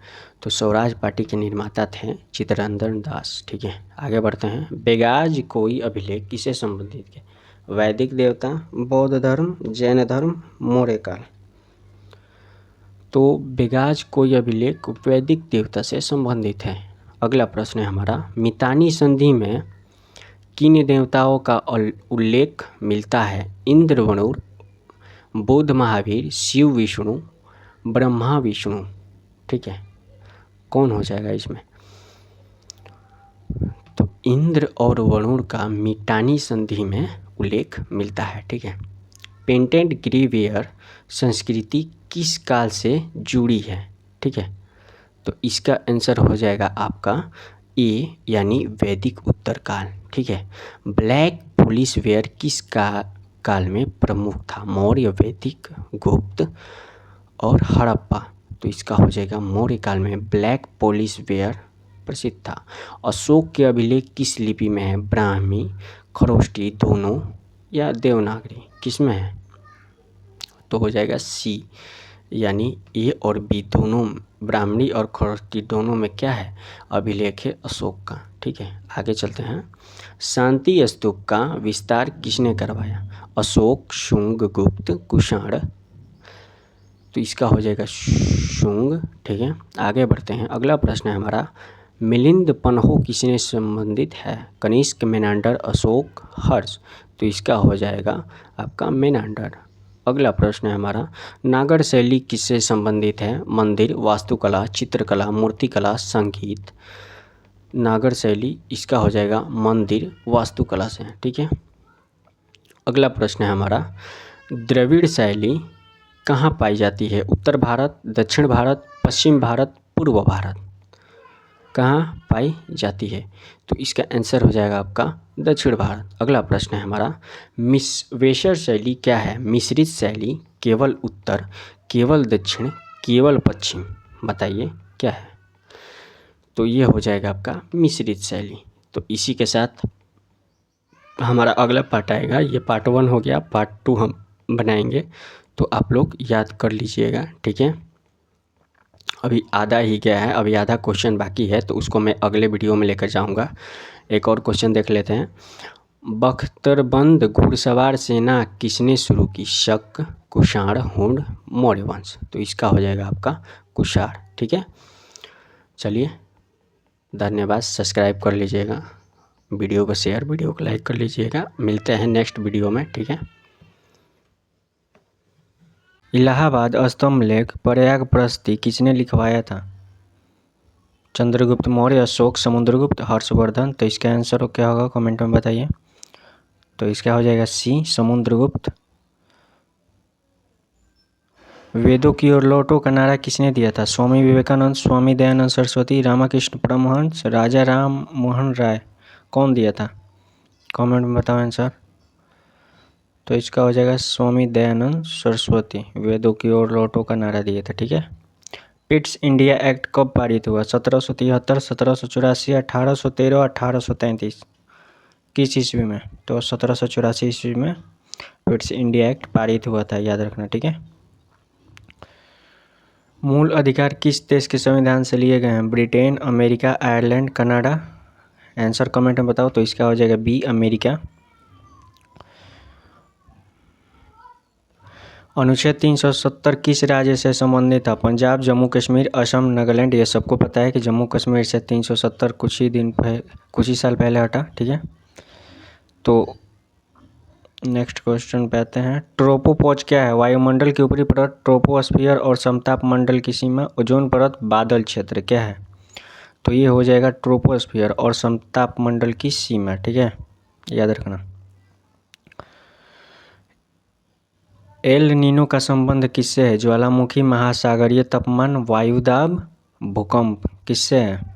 तो स्वराज पार्टी के निर्माता थे चित्तरंजन दास, ठीक है। आगे बढ़ते हैं। बेगाज कोई अभिलेख किसे संबंधित है? वैदिक देवता, बौद्ध धर्म, जैन धर्म, मौर्य काल। तो बेगाज कोई अभिलेख वैदिक देवता से संबंधित है। अगला प्रश्न है हमारा, मितानी संधि में किन देवताओं का उल्लेख मिलता है? इंद्र, वरुण, बुध, महावीर, शिव, विष्णु, ब्रह्मा, विष्णु, ठीक है। कौन हो जाएगा इसमें? तो इंद्र और वरुण का मितानी संधि में उल्लेख मिलता है, ठीक है। पेंटेड ग्रेवियर संस्कृति किस काल से जुड़ी है? ठीक है, तो इसका आंसर हो जाएगा आपका ए यानी वैदिक उत्तर काल, ठीक है। ब्लैक पुलिस वेयर किस काल में प्रमुख था? मौर्य, वैदिक, गुप्त और हड़प्पा। तो इसका हो जाएगा मौर्य काल में ब्लैक पुलिस वेयर प्रसिद्ध था। अशोक के अभिलेख किस लिपि में है? ब्राह्मी, खरोष्टी, दोनों या देवनागरी, किस में है? तो हो जाएगा सी यानी ए और बी दोनों, ब्राह्मणी और खरोष्टी दोनों में क्या है? अभिलेख है अशोक का, ठीक है। आगे चलते हैं। शांति स्तूप का विस्तार किसने करवाया? अशोक, शुंग, गुप्त, कुषाण। तो इसका हो जाएगा शुंग, ठीक है। आगे बढ़ते हैं। अगला प्रश्न है हमारा, मिलिंद पन्हो किसने संबंधित है? कनिष्क, मेनांडर, अशोक, हर्ष। तो इसका हो जाएगा आपका मेनांडर। अगला प्रश्न है हमारा, नागर शैली किससे संबंधित है? मंदिर, वास्तुकला, चित्रकला, मूर्तिकला, संगीत। नागर शैली इसका हो जाएगा मंदिर, वास्तुकला से, ठीक है। अगला प्रश्न है हमारा, द्रविड़ शैली कहाँ पाई जाती है? उत्तर भारत, दक्षिण भारत, पश्चिम भारत, पूर्व भारत। कहाँ पाई जाती है? तो इसका आंसर हो जाएगा आपका दक्षिण भारत। अगला प्रश्न है हमारा, वेशर शैली क्या है? मिश्रित शैली, केवल उत्तर, केवल दक्षिण, केवल पश्चिम। बताइए क्या है? तो ये हो जाएगा आपका मिश्रित शैली। तो इसी के साथ हमारा अगला पार्ट आएगा। ये पार्ट 1 हो गया, पार्ट 2 हम बनाएंगे, तो आप लोग याद कर लीजिएगा, ठीक है। अभी आधा ही गया है, अभी आधा क्वेश्चन बाकी है, तो उसको मैं अगले वीडियो में लेकर जाऊंगा। एक और क्वेश्चन देख लेते हैं। बख्तरबंद घुड़सवार सेना किसने शुरू की? शक, कुषाण, हुण, मौर्य वंश। तो इसका हो जाएगा आपका कुषाण, ठीक है। चलिए, धन्यवाद। सब्सक्राइब कर लीजिएगा, वीडियो को शेयर, वीडियो को लाइक कर लीजिएगा। मिलते हैं नेक्स्ट वीडियो में, ठीक है। इलाहाबाद स्तंभ लेख प्रयाग प्रस्ती किसने लिखवाया था? चंद्रगुप्त मौर्य, अशोक, समुद्रगुप्त, हर्षवर्धन। तो इसका आंसर क्या होगा कमेंट में बताइए। तो इसका हो जाएगा सी, समुद्रगुप्त। वेदों की ओर लौटो का नारा किसने दिया था? स्वामी विवेकानंद, स्वामी दयानंद सरस्वती, रामकृष्ण परमहंस, राजा राम मोहन राय। कौन दिया था? कमेंट में बताओ आंसर। तो इसका हो जाएगा स्वामी दयानंद सरस्वती, वेदों की ओर लौटो का नारा दिया था। ठीक है। पिट्स इंडिया एक्ट कब पारित हुआ? 1773, 1784, 1813, 1833। किस ईस्वी में? तो 1784 ईस्वी में पिट्स इंडिया एक्ट पारित हुआ था, याद रखना। ठीक है। मूल अधिकार किस देश के संविधान से लिए गए हैं? Britain, America, Ireland, Canada. Answer comment में बताओ। तो इसका हो जाएगा बी, अमेरिका। अनुच्छेद 370 किस राज्य से संबंधित था? पंजाब, जम्मू कश्मीर, असम, नागालैंड। ये सबको पता है कि जम्मू कश्मीर से 370 कुछ ही साल पहले हटा। ठीक है। तो नेक्स्ट क्वेश्चन पे आते हैं। ट्रोपोपॉज क्या है? वायुमंडल की ऊपरी परत, ट्रोपोस्फियर और समताप मंडल की सीमा, ओजोन परत, बादल क्षेत्र। क्या है? तो ये हो जाएगा ट्रोपोस्फियर और समताप मंडल की सीमा। ठीक है, याद रखना। एल नीनो का संबंध किससे है? ज्वालामुखी, महासागरीय तापमान, वायुदाब, भूकंप। किससे है?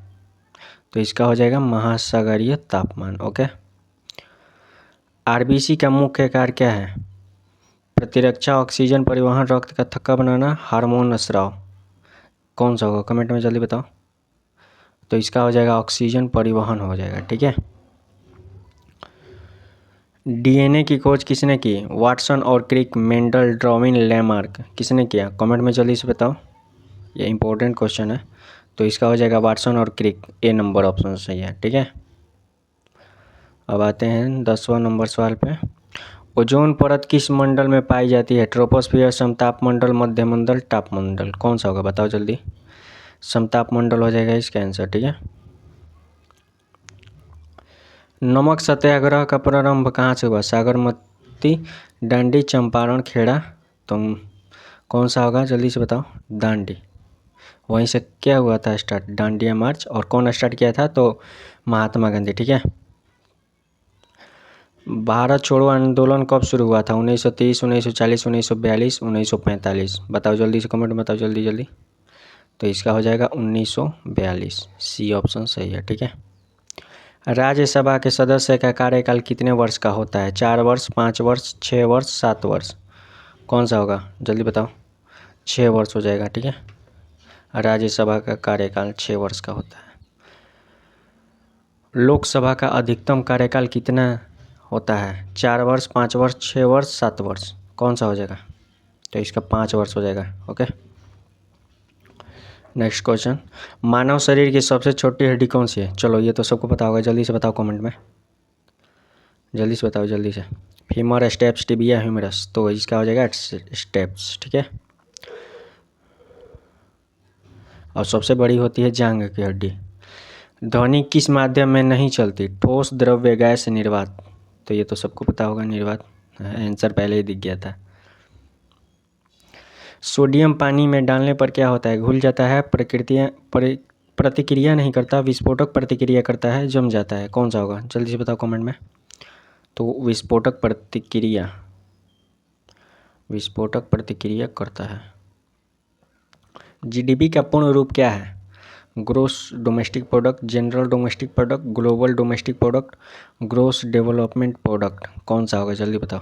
तो इसका हो जाएगा महासागरीय तापमान। ओके। आरबीसी का मुख्य कार्य क्या है? प्रतिरक्षा, ऑक्सीजन परिवहन, रक्त का थक्का बनाना, हार्मोन स्राव। कौन सा होगा? कमेंट में जल्दी बताओ। तो इसका हो जाएगा ऑक्सीजन परिवहन हो जाएगा। ठीक है। डीएनए की खोज किसने की? वाटसन और क्रिक, मेंडल, डार्विन, लैमार्क। किसने किया? कमेंट में जल्दी से बताओ, ये इंपॉर्टेंट क्वेश्चन है। तो इसका हो जाएगा वाटसन और क्रिक। ए नंबर ऑप्शन सही है। ठीक है। अब आते हैं 10वां नंबर सवाल पे। ओजोन परत किस मंडल में पाई जाती है? ट्रोपोस्फियर, समताप मंडल, मध्य मंडल, ताप मंडल। कौन सा होगा? बताओ जल्दी। समताप मंडल हो जाएगा इसका आंसर। ठीक है। नमक सत्याग्रह का प्रारंभ कहाँ से हुआ? साबरमती, दांडी, चंपारण, खेड़ा। तुम कौन सा होगा? जल्दी से बताओ। दांडी। वहीं से क्या हुआ था स्टार्ट? डांडिया मार्च। और कौन स्टार्ट किया था? तो महात्मा गांधी। ठीक है। भारत छोड़ो आंदोलन कब शुरू हुआ था? 1930, 1940, 1942, 1945। बताओ जल्दी से, कमेंट बताओ जल्दी जल्दी। तो इसका हो जाएगा 1942। सी ऑप्शन सही है। ठीक है। राज्यसभा के सदस्य का कार्यकाल कितने वर्ष का होता है? 4 वर्ष, 5 वर्ष, 6 वर्ष, 7 वर्ष। कौन सा होगा? जल्दी बताओ। 6 वर्ष हो जाएगा। ठीक है। राज्यसभा का कार्यकाल 6 वर्ष का होता है। लोकसभा का अधिकतम कार्यकाल कितना होता है? 4 वर्ष, 5 वर्ष, 6 वर्ष, 7 वर्ष। कौन सा हो जाएगा? तो इसका 5 वर्ष हो जाएगा। ओके। Next question. मानव शरीर की सबसे छोटी हड्डी कौन सी है? चलो ये तो सबको पता होगा, जल्दी से बताओ कमेंट में, जल्दी से बताओ जल्दी से। Femur, stapes, tibia, humerus. तो इसका हो जाएगा स्टेप्स। ठीक है। और सबसे बड़ी होती है जांघ की हड्डी। ध्वनि किस माध्यम में नहीं चलती? ठोस, द्रव्य, गैस, निर्वात। तो ये तो सबको पता होगा, निर्वात। आंसर पहले ही दिख गया था। सोडियम पानी में डालने पर क्या होता है? घुल जाता है, प्रतिक्रिया नहीं करता, विस्फोटक प्रतिक्रिया करता है, जम जाता है। कौन सा होगा? जल्दी से बताओ कमेंट में। तो विस्फोटक प्रतिक्रिया करता है। जीडीपी का पूर्ण रूप क्या है? Gross domestic product, general domestic product, global domestic product, gross development product. कौन सा होगा? जल्दी बताओ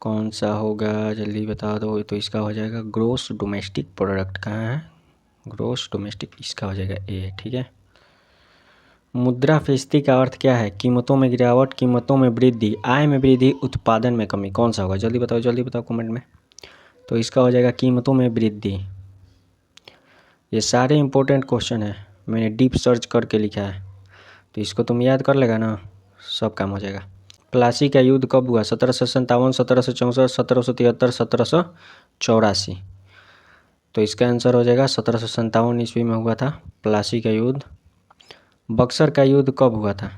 कौन सा होगा, जल्दी बता दो। तो इसका हो जाएगा ग्रोस डोमेस्टिक प्रोडक्ट। कहाँ है? ग्रोस डोमेस्टिक, इसका हो जाएगा ए। ठीक है। मुद्रास्फीति का अर्थ क्या है? कीमतों में गिरावट, कीमतों में वृद्धि, आय में वृद्धि, उत्पादन में कमी। कौन सा होगा? जल्दी बताओ कमेंट में। तो इसका हो जाएगा कीमतों में वृद्धि। ये सारे इंपॉर्टेंट क्वेश्चन है, मैंने डीप सर्च करके लिखा है, तो इसको तुम याद कर लेगा ना, सब काम हो जाएगा। प्लासी का युद्ध कब हुआ? 1757, 1764, 1773, 1784। तो इसका आंसर हो जाएगा 1757 ईस्वी में हुआ था प्लासी का युद्ध। बक्सर का युद्ध कब हुआ था?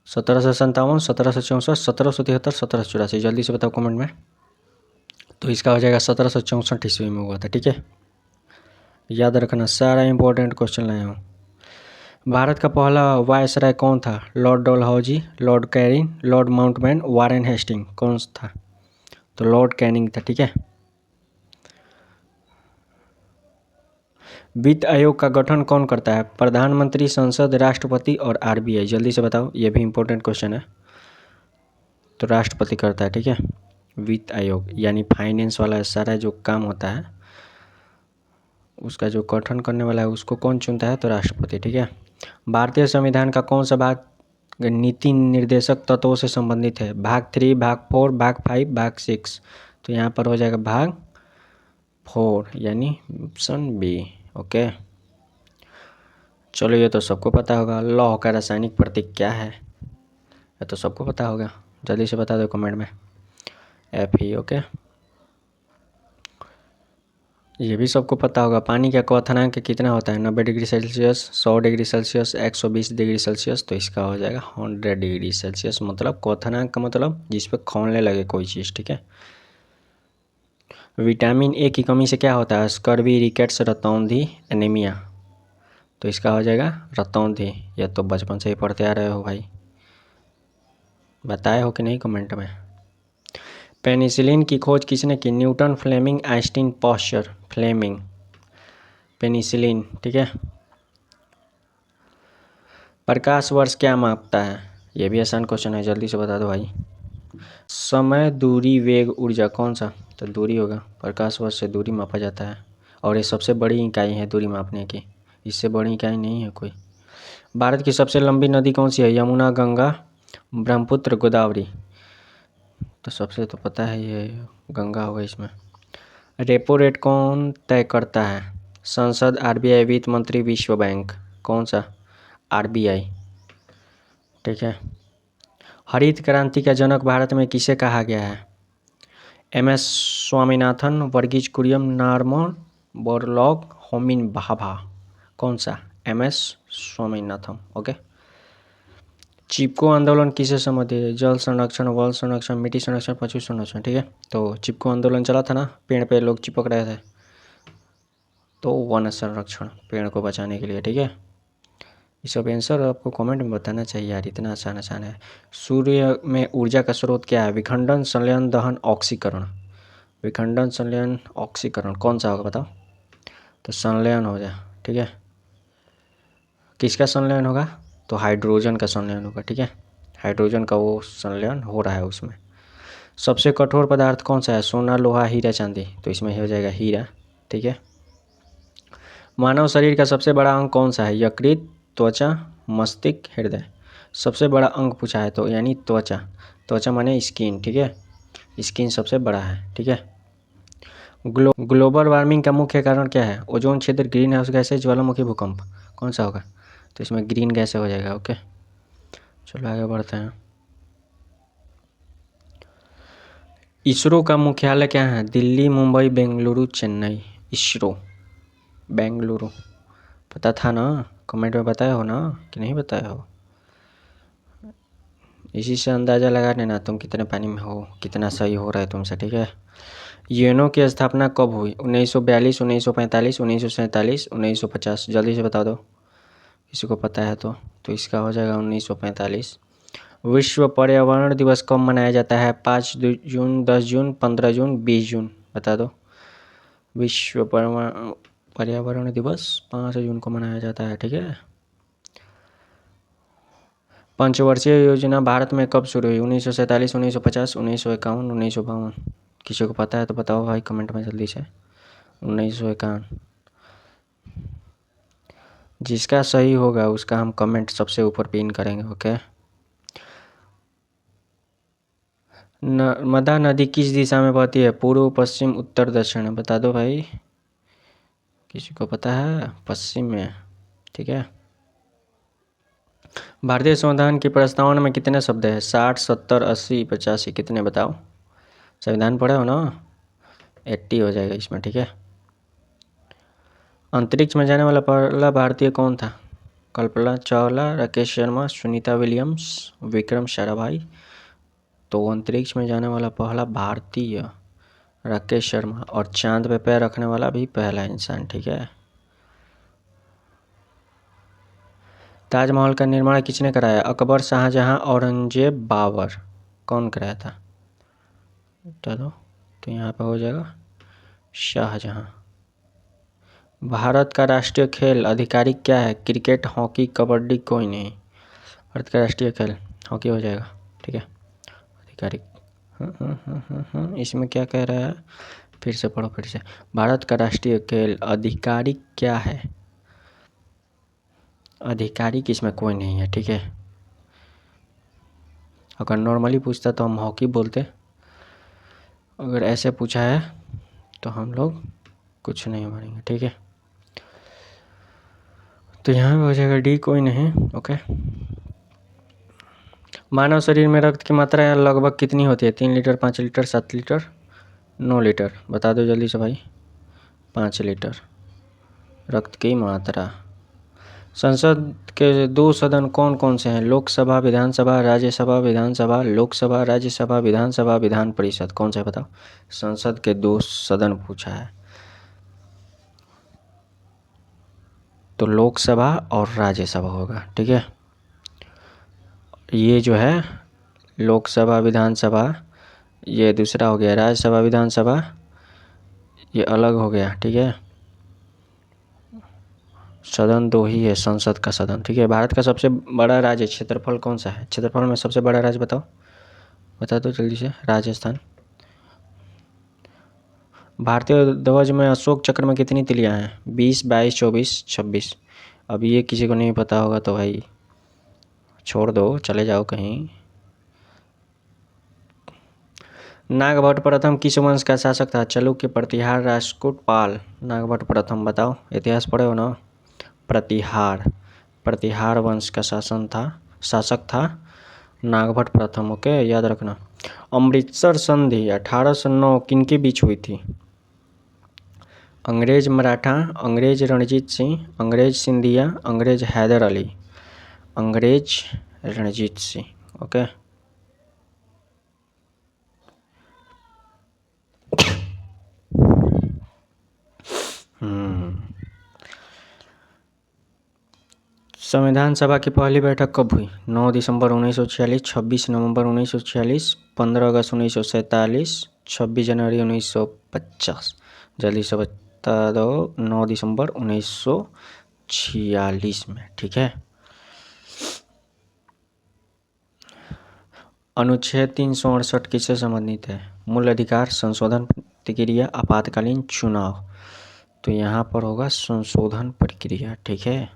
1757, 1764, 1773, 1784। जल्दी से बताओ कमेंट में। तो इसका हो जाएगा 1764 ईस्वी में हुआ था। ठीक है। याद रखना, सारा इंपॉर्टेंट क्वेश्चन लाया हूँ। भारत का पहला वायसराय कौन था? Lord Dalhousie, Lord Canning, Lord Mountbatten, Warren Hasting. कौन था? तो लॉर्ड कैनिंग था, ठीक है। वित्त आयोग का गठन कौन करता है? प्रधानमंत्री, संसद, राष्ट्रपति और आरबीआई। जल्दी से बताओ, ये भी इंपॉर्टेंट क्वेश्चन है। तो राष्ट्रपति करता है, ठीक है। वित्त आयोग यानी फाइनेंस वाला सारा जो काम होता है उसका जो गठन करने वाला है उसको कौन चुनता है? तो राष्ट्रपति, ठीक है। भारतीय संविधान का कौन सा भाग नीति निर्देशक तत्वों से संबंधित है? भाग 3, भाग 4, भाग 5, भाग 6। तो यहाँ पर हो जाएगा भाग 4 यानी ऑप्शन बी। ओके, चलो ये तो सबको पता होगा। लौह का रासायनिक प्रतीक क्या है? ये तो सबको पता होगा, जल्दी से बता दो कमेंट में। Fe। ओके, ये भी सबको पता होगा। पानी का क्वथनांक कितना होता है? 90 degree Celsius, 100 degree Celsius, 120 degree Celsius. तो इसका हो जाएगा 100 डिग्री सेल्सियस। मतलब क्वथनांक का मतलब जिस पे खौलने लगे कोई चीज़, ठीक है। विटामिन ए की कमी से क्या होता है? स्कर्वी, रिकेट्स, रतौंधी, एनीमिया। तो इसका हो जाएगा रतौंधी। यह तो बचपन से ही पढ़ते आ रहे हो भाई, बताए हो कि नहीं कमेंट में। पेनिसिलिन की खोज किसने की? Newton, Fleming, Einstein, Pasteur. Fleming, penicillin, ठीक है। प्रकाश वर्ष क्या मापता है? ये भी आसान क्वेश्चन है, जल्दी से बता दो भाई। समय, दूरी, वेग, ऊर्जा, कौन सा? तो दूरी होगा। प्रकाश वर्ष से दूरी मापा जाता है और ये सबसे बड़ी इकाई है दूरी मापने की, इससे बड़ी इकाई नहीं है कोई। भारत की सबसे लंबी नदी कौन सी है? यमुना, गंगा, ब्रह्मपुत्र, गोदावरी। तो सबसे तो पता है ये गंगा होगा इसमें। रेपो रेट कौन तय करता है? संसद, आरबीआई, वित्त मंत्री, विश्व बैंक। कौन सा? आरबीआई, ठीक है। हरित क्रांति का जनक भारत में किसे कहा गया है? एम.एस. Swaminathan, Verghese Kurien, Norman Borlaug, Homi Bhabha. कौन सा? एम.एस. स्वामीनाथन। ओके। चिपको आंदोलन किसे संबंधित है? जल संरक्षण, वन संरक्षण, मिट्टी संरक्षण, पशु संरक्षण, ठीक है। तो चिपको आंदोलन चला था ना, पेड़ पे लोग चिपक रहे थे, तो वन संरक्षण, पेड़ को बचाने के लिए, ठीक है। ये सब आंसर आपको कमेंट में बताना चाहिए यार, इतना आसान आसान है। सूर्य में ऊर्जा का स्रोत क्या है? विखंडन, संलयन, दहन, ऑक्सीकरण। विखंडन, संलयन, ऑक्सीकरण, कौन सा होगा बताओ? तो संलयन हो जाए, ठीक है। किसका संलयन होगा? तो हाइड्रोजन का संलयन होगा, ठीक है। हाइड्रोजन का वो संलयन हो रहा है उसमें। सबसे कठोर पदार्थ कौन सा है? सोना, लोहा, हीरा, चांदी। तो इसमें हो जाएगा हीरा, ठीक है। मानव शरीर का सबसे बड़ा अंग कौन सा है? यकृत, त्वचा, मस्तिष्क, हृदय। सबसे बड़ा अंग पूछा है तो यानी त्वचा। त्वचा माने स्किन, ठीक है। स्किन सबसे बड़ा है, ठीक है। ग्लोबल वार्मिंग का मुख्य कारण क्या है? ओजोन क्षेत्र, ग्रीन हाउस गैसेज, ज्वालामुखी, भूकंप। कौन सा होगा? तो इसमें ग्रीन गैस हो जाएगा। ओके, चलो आगे बढ़ते हैं। इसरो का मुख्यालय क्या है? दिल्ली, मुंबई, बेंगलुरु, चेन्नई। इसरो बेंगलुरु, पता था ना? कमेंट में बताया हो ना कि नहीं बताया हो? इसी से अंदाज़ा लगा लेना तुम कितने पानी में हो, कितना सही हो रहा है तुमसे, ठीक है। यूएनओ की स्थापना कब हुई? 1942, 1945, 1947, 1950। जल्दी से बता दो, किसी को पता है तो इसका हो जाएगा 1945। विश्व पर्यावरण दिवस कब मनाया जाता है? 5 जून, 10 जून, 15 जून, 20 जून। बता दो। विश्व पर्यावरण दिवस 5 जून को मनाया जाता है, ठीक है। पंचवर्षीय योजना भारत में कब शुरू हुई? 1947, 1950, 1951, 1952। किसी को पता है तो बताओ भाई कमेंट में जल्दी से। 1951। जिसका सही होगा उसका हम कमेंट सबसे ऊपर पिन करेंगे। ओके। नर्मदा नदी किस दिशा में बहती है? पूर्व, पश्चिम, उत्तर, दक्षिण। बता दो भाई, किसी को पता है? पश्चिम में, ठीक है। भारतीय संविधान की प्रस्तावना में कितने शब्द हैं? 60, 70, 80, 85। कितने बताओ? संविधान पढ़े हो ना? 80 हो जाएगा इसमें, ठीक है। अंतरिक्ष में जाने वाला पहला भारतीय कौन था? कल्पना चावला, राकेश शर्मा, सुनीता विलियम्स, विक्रम साराभाई। तो अंतरिक्ष में जाने वाला पहला भारतीय राकेश शर्मा, और चांद पे पैर रखने वाला भी पहला इंसान, ठीक है। ताजमहल का निर्माण किसने कराया? अकबर, शाहजहां, औरंगजेब, बाबर। कौन कराया था? बता दो। तो यहाँ पे हो जाएगा शाहजहाँ। भारत का राष्ट्रीय खेल आधिकारिक क्या है? क्रिकेट, हॉकी, कबड्डी, कोई नहीं। भारत का राष्ट्रीय खेल हॉकी हो जाएगा, ठीक है आधिकारिक। इसमें क्या कह रहा है, फिर से पढ़ो फिर से। भारत का राष्ट्रीय खेल आधिकारिक क्या है? आधिकारिक इसमें कोई नहीं है, ठीक है। अगर नॉर्मली पूछता तो हम हॉकी बोलते, अगर ऐसे पूछा है तो हम लोग कुछ नहीं मानेंगे, ठीक है। तो यहाँ पे हो जाएगा डी, कोई नहीं। ओके। मानव शरीर में रक्त की मात्रा लगभग कितनी होती है? 3 लीटर, 5 लीटर, 7 लीटर, 9 लीटर? बता दो जल्दी से भाई। 5 लीटर रक्त की मात्रा। संसद के 2 सदन कौन कौन से हैं? लोकसभा, विधानसभा, राज्यसभा, विधानसभा, लोकसभा, राज्यसभा, विधानसभा, विधान परिषद, कौन सा है बताओ? संसद के 2 सदन पूछा है, तो लोकसभा और राज्यसभा होगा, ठीक है। ये जो है लोकसभा विधानसभा, ये दूसरा हो गया राज्यसभा विधानसभा, ये अलग हो गया, ठीक है। सदन 2 ही है संसद का सदन, ठीक है। भारत का सबसे बड़ा राज्य क्षेत्रफल कौन सा है? क्षेत्रफल में सबसे बड़ा राज्य बताओ, बता दो जल्दी से। राजस्थान। भारतीय ध्वज में अशोक चक्र में कितनी तिलियां हैं? 20, 22, 24, 26। अब ये किसी को नहीं पता होगा तो भाई छोड़ दो, चले जाओ कहीं। नागभट्ट प्रथम किस वंश का शासक था? चालुक्य, प्रतिहार, राष्ट्रकूट, पाल? नागभट्ट प्रथम बताओ, इतिहास पढ़े हो ना। प्रतिहार वंश का शासक था नागभट्ट प्रथम, ओके याद रखना। अमृतसर संधि 1809 किनके बीच हुई थी? अंग्रेज मराठा, अंग्रेज रणजीत सिंह, अंग्रेज सिंधिया, अंग्रेज हैदर अली? अंग्रेज रणजीत सिंह, ओके। संविधान सभा की पहली बैठक कब हुई? 9 दिसंबर 1946, 26 नवंबर 1946, 15 अगस्त 1947, 26 जनवरी 1950? जल्दी से बता दो। 9 दिसंबर 1946 में, ठीक है। अनुच्छेद 368 किससे संबंधित है? मूल अधिकार, संशोधन प्रक्रिया, आपातकालीन चुनाव? तो यहाँ पर होगा संशोधन प्रक्रिया, ठीक है।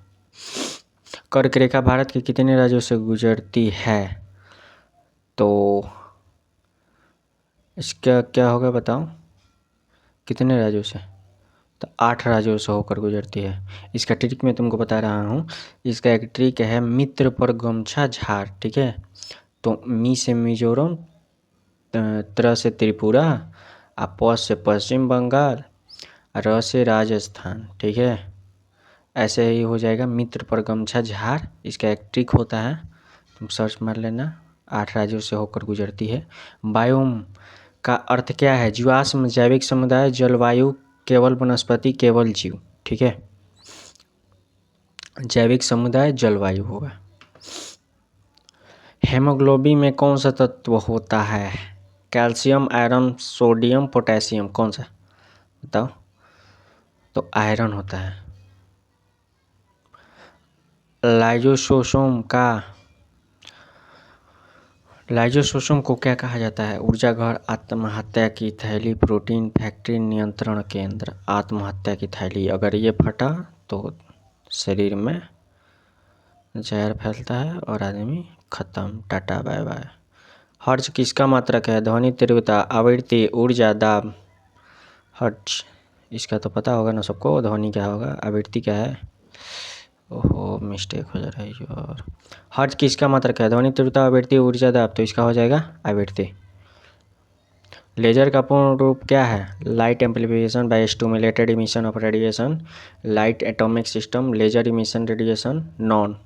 कर्क रेखा भारत के कितने राज्यों से गुजरती है? तो इसका क्या होगा बताओ, कितने राज्यों से? तो 8 राज्यों से होकर गुजरती है। इसका ट्रिक मैं तुमको बता रहा हूँ। इसका एक ट्रिक है, मित्र पर गमछा झाड़, ठीक है। तो मी से मिजोरम, त्र से त्रिपुरा, प से पश्चिम बंगाल, र से राजस्थान, ठीक है। ऐसे ही हो जाएगा, मित्र पर गमछा झाड़। इसका एक ट्रिक होता है, तुम सर्च मार लेना। 8 राज्यों से होकर गुजरती है। बायोम का अर्थ क्या है? जीवाश्म, जैविक समुदाय, जलवायु, केवल वनस्पति, केवल जीव, ठीक है। जैविक समुदाय जलवायु होगा। हेमोग्लोबिन में कौन सा तत्व होता है? Calcium, iron, sodium, potassium? कौन सा बताओ? तो आयरन होता है। लाइजोसोम को क्या कहा जाता है? ऊर्जा घर, आत्महत्या की थैली, प्रोटीन फैक्ट्री, नियंत्रण केंद्र? आत्महत्या की थैली। अगर ये फटा तो शरीर में जहर फैलता है और आदमी खत्म, टाटा बाय बाय। हर्ट्ज किसका मात्रक है? ध्वनि तीव्रता, आवृत्ति, ऊर्जा, दाब? हर्ट्ज, इसका तो पता होगा ना सबको, ध्वनि क्या होगा, आवृत्ति क्या है। ओहो मिस्टेक हो जा रहा है यार। हर्ट्ज किसका मात्रक है? ध्वनि तीव्रता, आवृत्ति, ऊर्जा, दाब? तो इसका हो जाएगा आवृत्ति। लेजर का पूर्ण रूप क्या है? Light amplification by stimulated emission of radiation, light atomic system, laser emission radiation, none.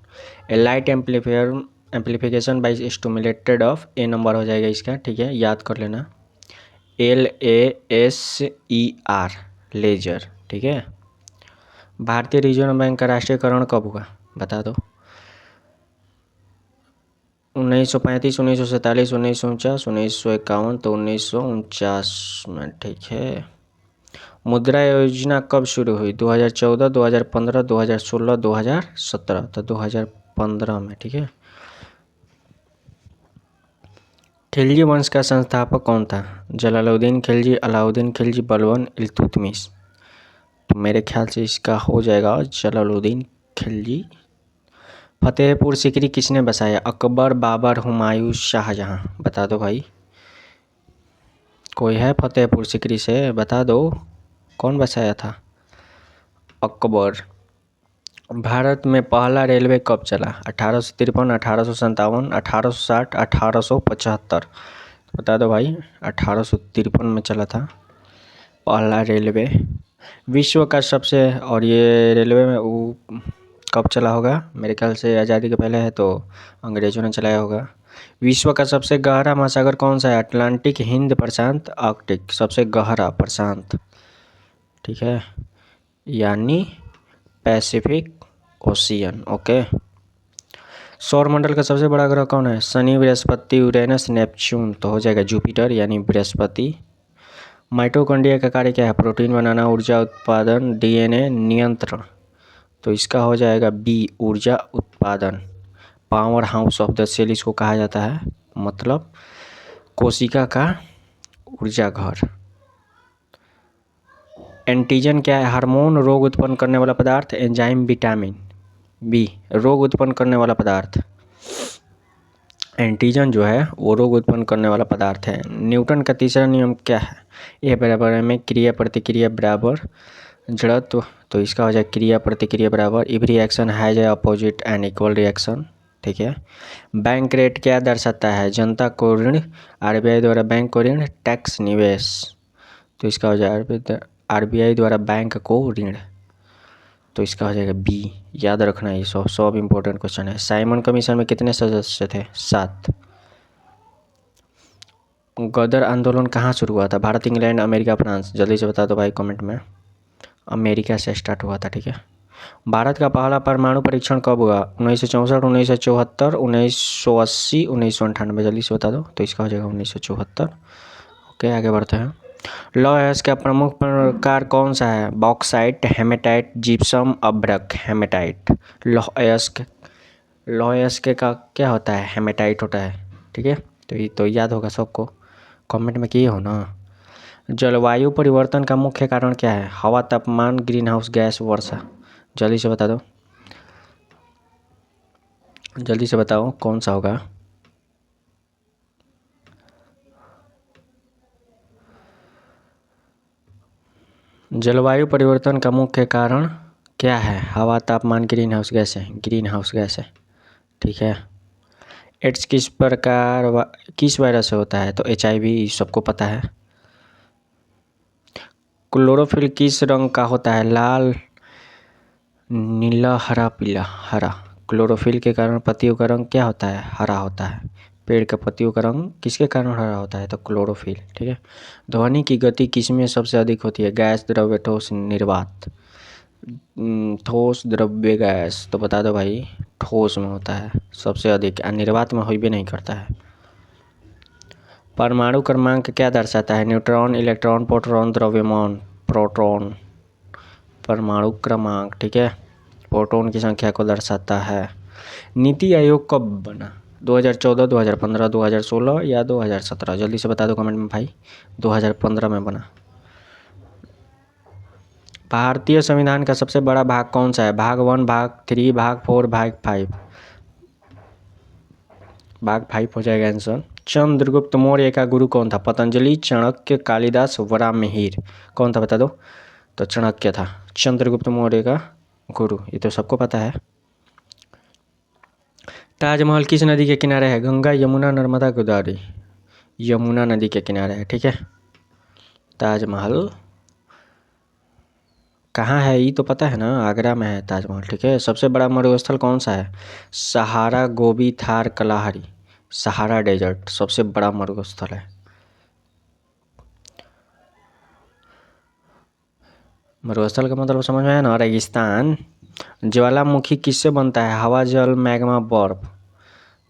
A light amplification by stimulated of, A number हो जाएगा इसका, ठीक है याद कर लेना। LASER, लेजर, ठीक है। भारतीय रिजर्व बैंक का राष्ट्रीयकरण कब हुआ? बता दो। 1935, 1947, 1949, 1951, तो 1949 में, ठीक है। मुद्रा योजना कब शुरू हुई? 2014, 2015, 2016, 2017, तो 2015 में, ठीक है। खिलजी वंश का संस्थापक कौन था? जलालुद्दीन खिलजी, अलाउद्दीन खिलजी, बलबन, इल्तुतमिश। तो मेरे ख्याल से इसका हो जाएगा जलालुद्दीन खिलजी। फतेहपुर सीकरी किसने बसाया? अकबर, बाबर, हुमायूं, शाहजहां। बता दो भाई, कोई है फतेहपुर सीकरी से? बता दो कौन बसाया था? अकबर। भारत में पहला रेलवे कब चला? 1853, 1857, 1860, 1875। बता दो भाई, 1853 में चला था पहला रेलवे। विश्व का सबसे, और ये रेलवे में वो कब चला होगा? मेरे ख्याल से आज़ादी के पहले है, तो अंग्रेज़ों ने चलाया होगा। विश्व का सबसे गहरा महासागर कौन सा है? अटलांटिक, हिंद, प्रशांत, आर्कटिक। सबसे गहरा प्रशांत, ठीक है, यानी पैसिफिक ओशियन। ओके। सौरमंडल का सबसे बड़ा ग्रह कौन है? Shani, Brihaspati, Uranus, Neptune. तो हो जाएगा जुपिटर यानी बृहस्पति। माइटोकॉन्ड्रिया का कार्य क्या है? प्रोटीन बनाना, ऊर्जा उत्पादन, डीएनए नियंत्रण। तो इसका हो जाएगा बी, ऊर्जा उत्पादन। Power house of the cell इसको कहा जाता है, मतलब कोशिका का ऊर्जा घर। एंटीजन क्या है? हार्मोन, रोग उत्पन्न करने वाला पदार्थ, एंजाइम, विटामिन। बी, रोग उत्पन्न करने वाला पदार्थ। एंटीजन जो है वो रोग उत्पन्न करने वाला पदार्थ है। न्यूटन का तीसरा नियम क्या है? ए बराबर एम ए, क्रिया प्रतिक्रिया बराबर जड़त्व। तो इसका हो जाए क्रिया प्रतिक्रिया बराबर, every action has a opposite and equal reaction, ठीक है। बैंक रेट क्या दर्शाता है? जनता को ऋण, आरबीआई द्वारा बैंक को ऋण, टैक्स, निवेश। तो इसका हो जाए आरबीआई द्वारा बैंक को ऋण। तो इसका हो जाएगा बी। याद रखना, ये सब इम्पोर्टेंट क्वेश्चन है। साइमन कमीशन में कितने सदस्य थे? 7। गदर आंदोलन कहाँ शुरू हुआ था? Bharat, England, America, France. जल्दी से बता दो भाई कमेंट में। अमेरिका से स्टार्ट हुआ था, ठीक है। भारत का पहला परमाणु परीक्षण कब हुआ? 1964, 1974, 1980, 1998। जल्दी से बता दो। तो इसका हो जाएगा 1974। ओके, आगे बढ़ते हैं। लौह अयस्क का प्रमुख प्रकार कौन सा है? बॉक्साइट, हेमेटाइट, जिप्सम, अभ्रक। हेमेटाइट। लौह अयस्क का क्या होता है? हेमेटाइट होता है, ठीक है। तो ये तो याद होगा सबको, कमेंट में किए हो ना। जलवायु परिवर्तन का मुख्य कारण क्या है? हवा, तापमान, ग्रीन हाउस गैस, वर्षा। जल्दी से बता दो, जल्दी से बताओ कौन सा होगा। जलवायु परिवर्तन का मुख्य कारण क्या है? हवा, तापमान, ग्रीन हाउस गैस है। ग्रीन हाउस गैस है, ठीक है। एड्स किस वायरस से होता है? तो HIV, सबको पता है। क्लोरोफिल किस रंग का होता है? लाल, नीला, हरा, पीला। हरा। क्लोरोफिल के कारण पत्तियों का रंग क्या होता है? हरा होता है। पेड़ के पत्तियों का रंग किसके कारण हरा होता है? तो क्लोरोफिल, ठीक है। ध्वनि की गति किसमें सबसे अधिक होती है? गैस, द्रव्य, ठोस, निर्वात। ठोस, द्रव्य, गैस। तो बता दो भाई, ठोस में होता है सबसे अधिक, निर्वात में हो भी नहीं करता है। परमाणु क्रमांक क्या दर्शाता है? न्यूट्रॉन, इलेक्ट्रॉन, प्रोटॉन, द्रव्यमान। प्रोटॉन। परमाणु क्रमांक, ठीक है, प्रोटॉन की संख्या को दर्शाता है। नीति आयोग कब बना? 2014, 2015, 2016 या 2017? जल्दी से बता दो कमेंट में भाई। 2015 में बना। भारतीय संविधान का सबसे बड़ा भाग कौन सा है? भाग 1, भाग 3, भाग 4, भाग 5। भाग 5 हो जाएगा आंसर। चंद्रगुप्त मौर्य का गुरु कौन था? पतंजलि, चाणक्य, कालिदास, वराहमिहिर। कौन था बता दो। तो चाणक्य था चंद्रगुप्त मौर्य का गुरु, ये तो सबको पता है। ताजमहल किस नदी के किनारे है? गंगा, यमुना, नर्मदा, गोदावरी। यमुना नदी के किनारे है, ठीक है। ताजमहल कहाँ है ये तो पता है ना, आगरा में है ताजमहल, ठीक है। सबसे बड़ा मरुस्थल कौन सा है? सहारा, गोबी, थार, कलाहारी। सहारा डेजर्ट सबसे बड़ा मरुस्थल है। मरुस्थल का मतलब समझ में आया ना, रेगिस्तान। ज्वालामुखी किससे बनता है? हवा, जल, मैग्मा, बर्फ।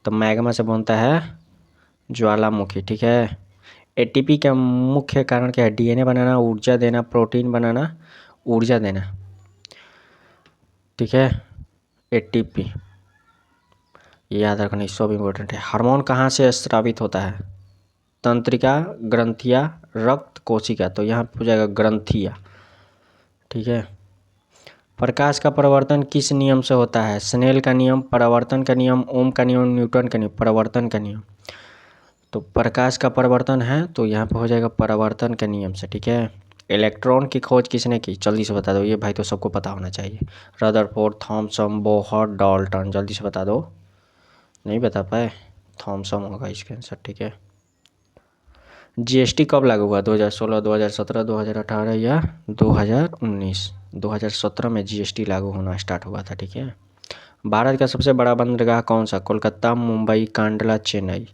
तो मैग्मा से बनता है ज्वालामुखी, ठीक है। एटीपी का मुख्य कारण क्या है? डीएनए बनाना, ऊर्जा देना, प्रोटीन बनाना, ऊर्जा देना, ठीक है। एटीपी याद रखना, ये सब इम्पोर्टेंट है। हार्मोन कहाँ से स्रावित होता है? तंत्रिका, ग्रंथिया, रक्त कोशिका। तो यहाँ पे हो जाएगा ग्रंथिया, ठीक है। प्रकाश का परावर्तन किस नियम से होता है? स्नेल का नियम, परावर्तन का नियम, ओम का नियम, न्यूटन का नियम। परावर्तन का नियम। तो प्रकाश का परावर्तन है तो यहाँ पे हो जाएगा परावर्तन के नियम से, ठीक है। इलेक्ट्रॉन की खोज किसने की? जल्दी से बता दो, ये भाई तो सबको पता होना चाहिए। Rutherford, Thomson, Bohr, Dalton. जल्दी से बता दो, नहीं बता पाए? थॉमसन होगा इसका आंसर, ठीक है। जीएसटी कब लागू हुआ? 2016, 2017, 2018 या 2019? 2017 में जीएसटी लागू होना स्टार्ट हुआ था, ठीक है। भारत का सबसे बड़ा बंदरगाह कौन सा? कोलकाता, मुंबई, कांडला, चेन्नई।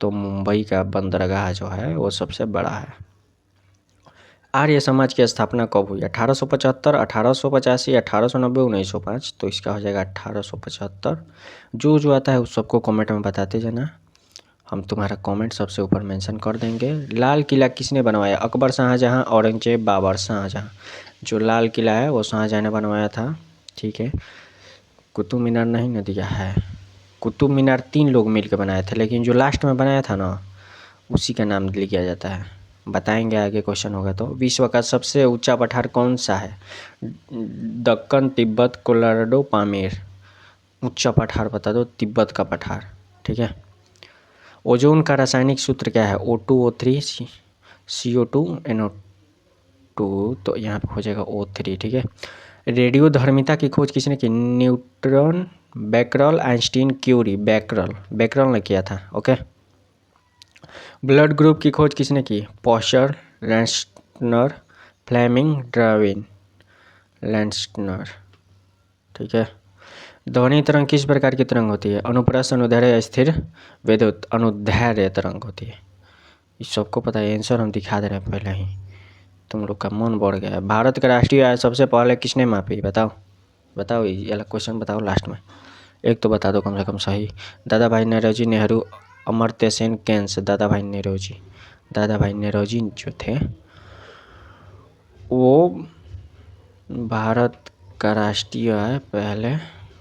तो मुंबई का बंदरगाह जो है वो सबसे बड़ा है। आर्य समाज की स्थापना कब हुई? 1875, 1885, 1890, 1905। तो इसका हो जाएगा 1875। जो आता है उस सबको कमेंट में बताते जाना, हम तुम्हारा कमेंट सबसे ऊपर मेंशन कर देंगे। लाल किला किसने बनवाया? अकबर, शाहजहां, औरंगजेब, बाबर। शाहजहां। जो लाल किला है वो शाहजहां ने बनवाया था, ठीक है। कुतुब मीनार नहीं न दिया है। कुतुब मीनार 3 लोग मिलकर बनाए थे, लेकिन जो लास्ट में बनाया था ना उसी का नाम लिया जाता है। बताएंगे आगे क्वेश्चन होगा तो। विश्व का सबसे ऊंचा पठार कौन सा है? दक्कन, तिब्बत, कोलोराडो, पामीर। ऊंचा पठार बता दो। तिब्बत का पठार, ठीक है। ओजोन का रासायनिक सूत्र क्या है? O2O3 CO2 NO2। तो यहाँ पे हो जाएगा O3, ठीक है। रेडियोधर्मिता की खोज किसने की? Newton, Becquerel, Einstein, Curie. Becquerel ने किया था, ओके। ब्लड ग्रुप की खोज किसने की? पॉशर, लैंसनर, फ्लेमिंग, डार्विन। लैंसनर, ठीक है। ध्वनि तरंग किस प्रकार की तरंग होती है? अनुप्रस्थ, अनुदैर्ध्य, स्थिर, विद्युत। अनुदैर्ध्य तरंग होती है। इस सबको पता है, आंसर हम दिखा दे रहे हैं पहले ही, तुम लोग का मन बढ़ गया है। भारत का राष्ट्रीय आय सबसे पहले किसने मापी? बताओ ये वाला क्वेश्चन बताओ लास्ट में। एक तो बता दो कम से कम सही। दादा भाई नौरोजी, नेहरू, अमर्त्य सेन, केन्स। दादा भाई नौरोजी जो थे वो भारत का राष्ट्रीय आय पहले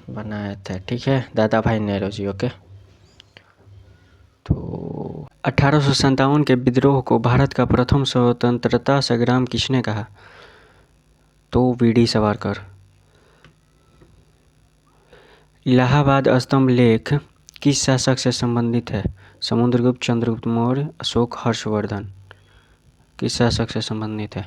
बनाए थे, ठीक है। दादा भाई नौरोजी, ओके। तो 1857 के विद्रोह को भारत का प्रथम स्वतंत्रता संग्राम किसने कहा? तो वीडी सावरकर। इलाहाबाद स्तंभ लेख किस शासक से संबंधित है? समुद्रगुप्त, चंद्रगुप्त मौर्य, अशोक, हर्षवर्धन। किस शासक से संबंधित है?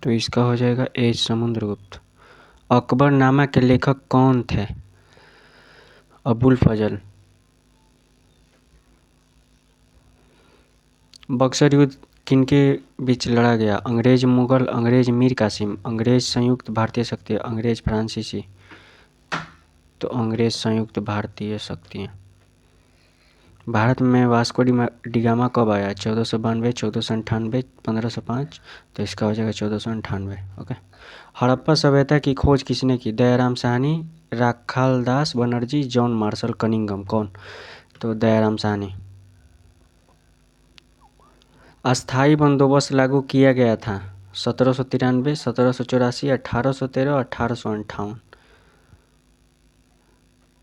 तो इसका हो जाएगा ए, समुद्रगुप्त। अकबरनामा के लेखक कौन थे? अबुल फजल। बक्सर युद्ध किनके बीच लड़ा गया? अंग्रेज मुगल, अंग्रेज मीर कासिम, अंग्रेज संयुक्त भारतीय शक्ति, अंग्रेज फ्रांसीसी। तो अंग्रेज संयुक्त भारतीय शक्ति। भारत में वास्को डी गामा कब आया? 1492, 1498, 1505। तो इसका हो जाएगा 1498, ओके। हड़प्पा सभ्यता की खोज किसने की? Dayaram Sahni, Rakhaldas Banerjee, John Marshall Cunningham. कौन? तो दयाराम साहनी। अस्थाई बंदोबस्त लागू किया गया था 1793, 1784, 1813, 1858।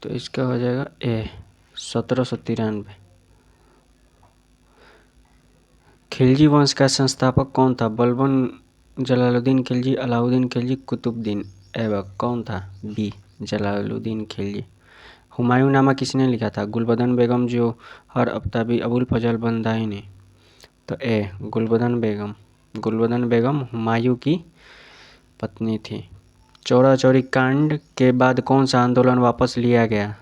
तो इसका हो जाएगा ए, 1793। खिलजी वंश का संस्थापक कौन था? बलबन, जलालुद्दीन खिलजी, अलाउद्दीन खिलजी, कुतुबुद्दीन ऐबक। कौन था? बी, जलालुद्दीन खिलजी। हुमायूंनामा किसने लिखा था? गुलबदन बेगम, जोहर अफ्ताबी, अबुल फजल बंदाइनी। तो ए, गुलबदन बेगम हुमायूं की पत्नी थी। चौरा चौरी कांड के बाद कौन सा आंदोलन वापस लिया गया?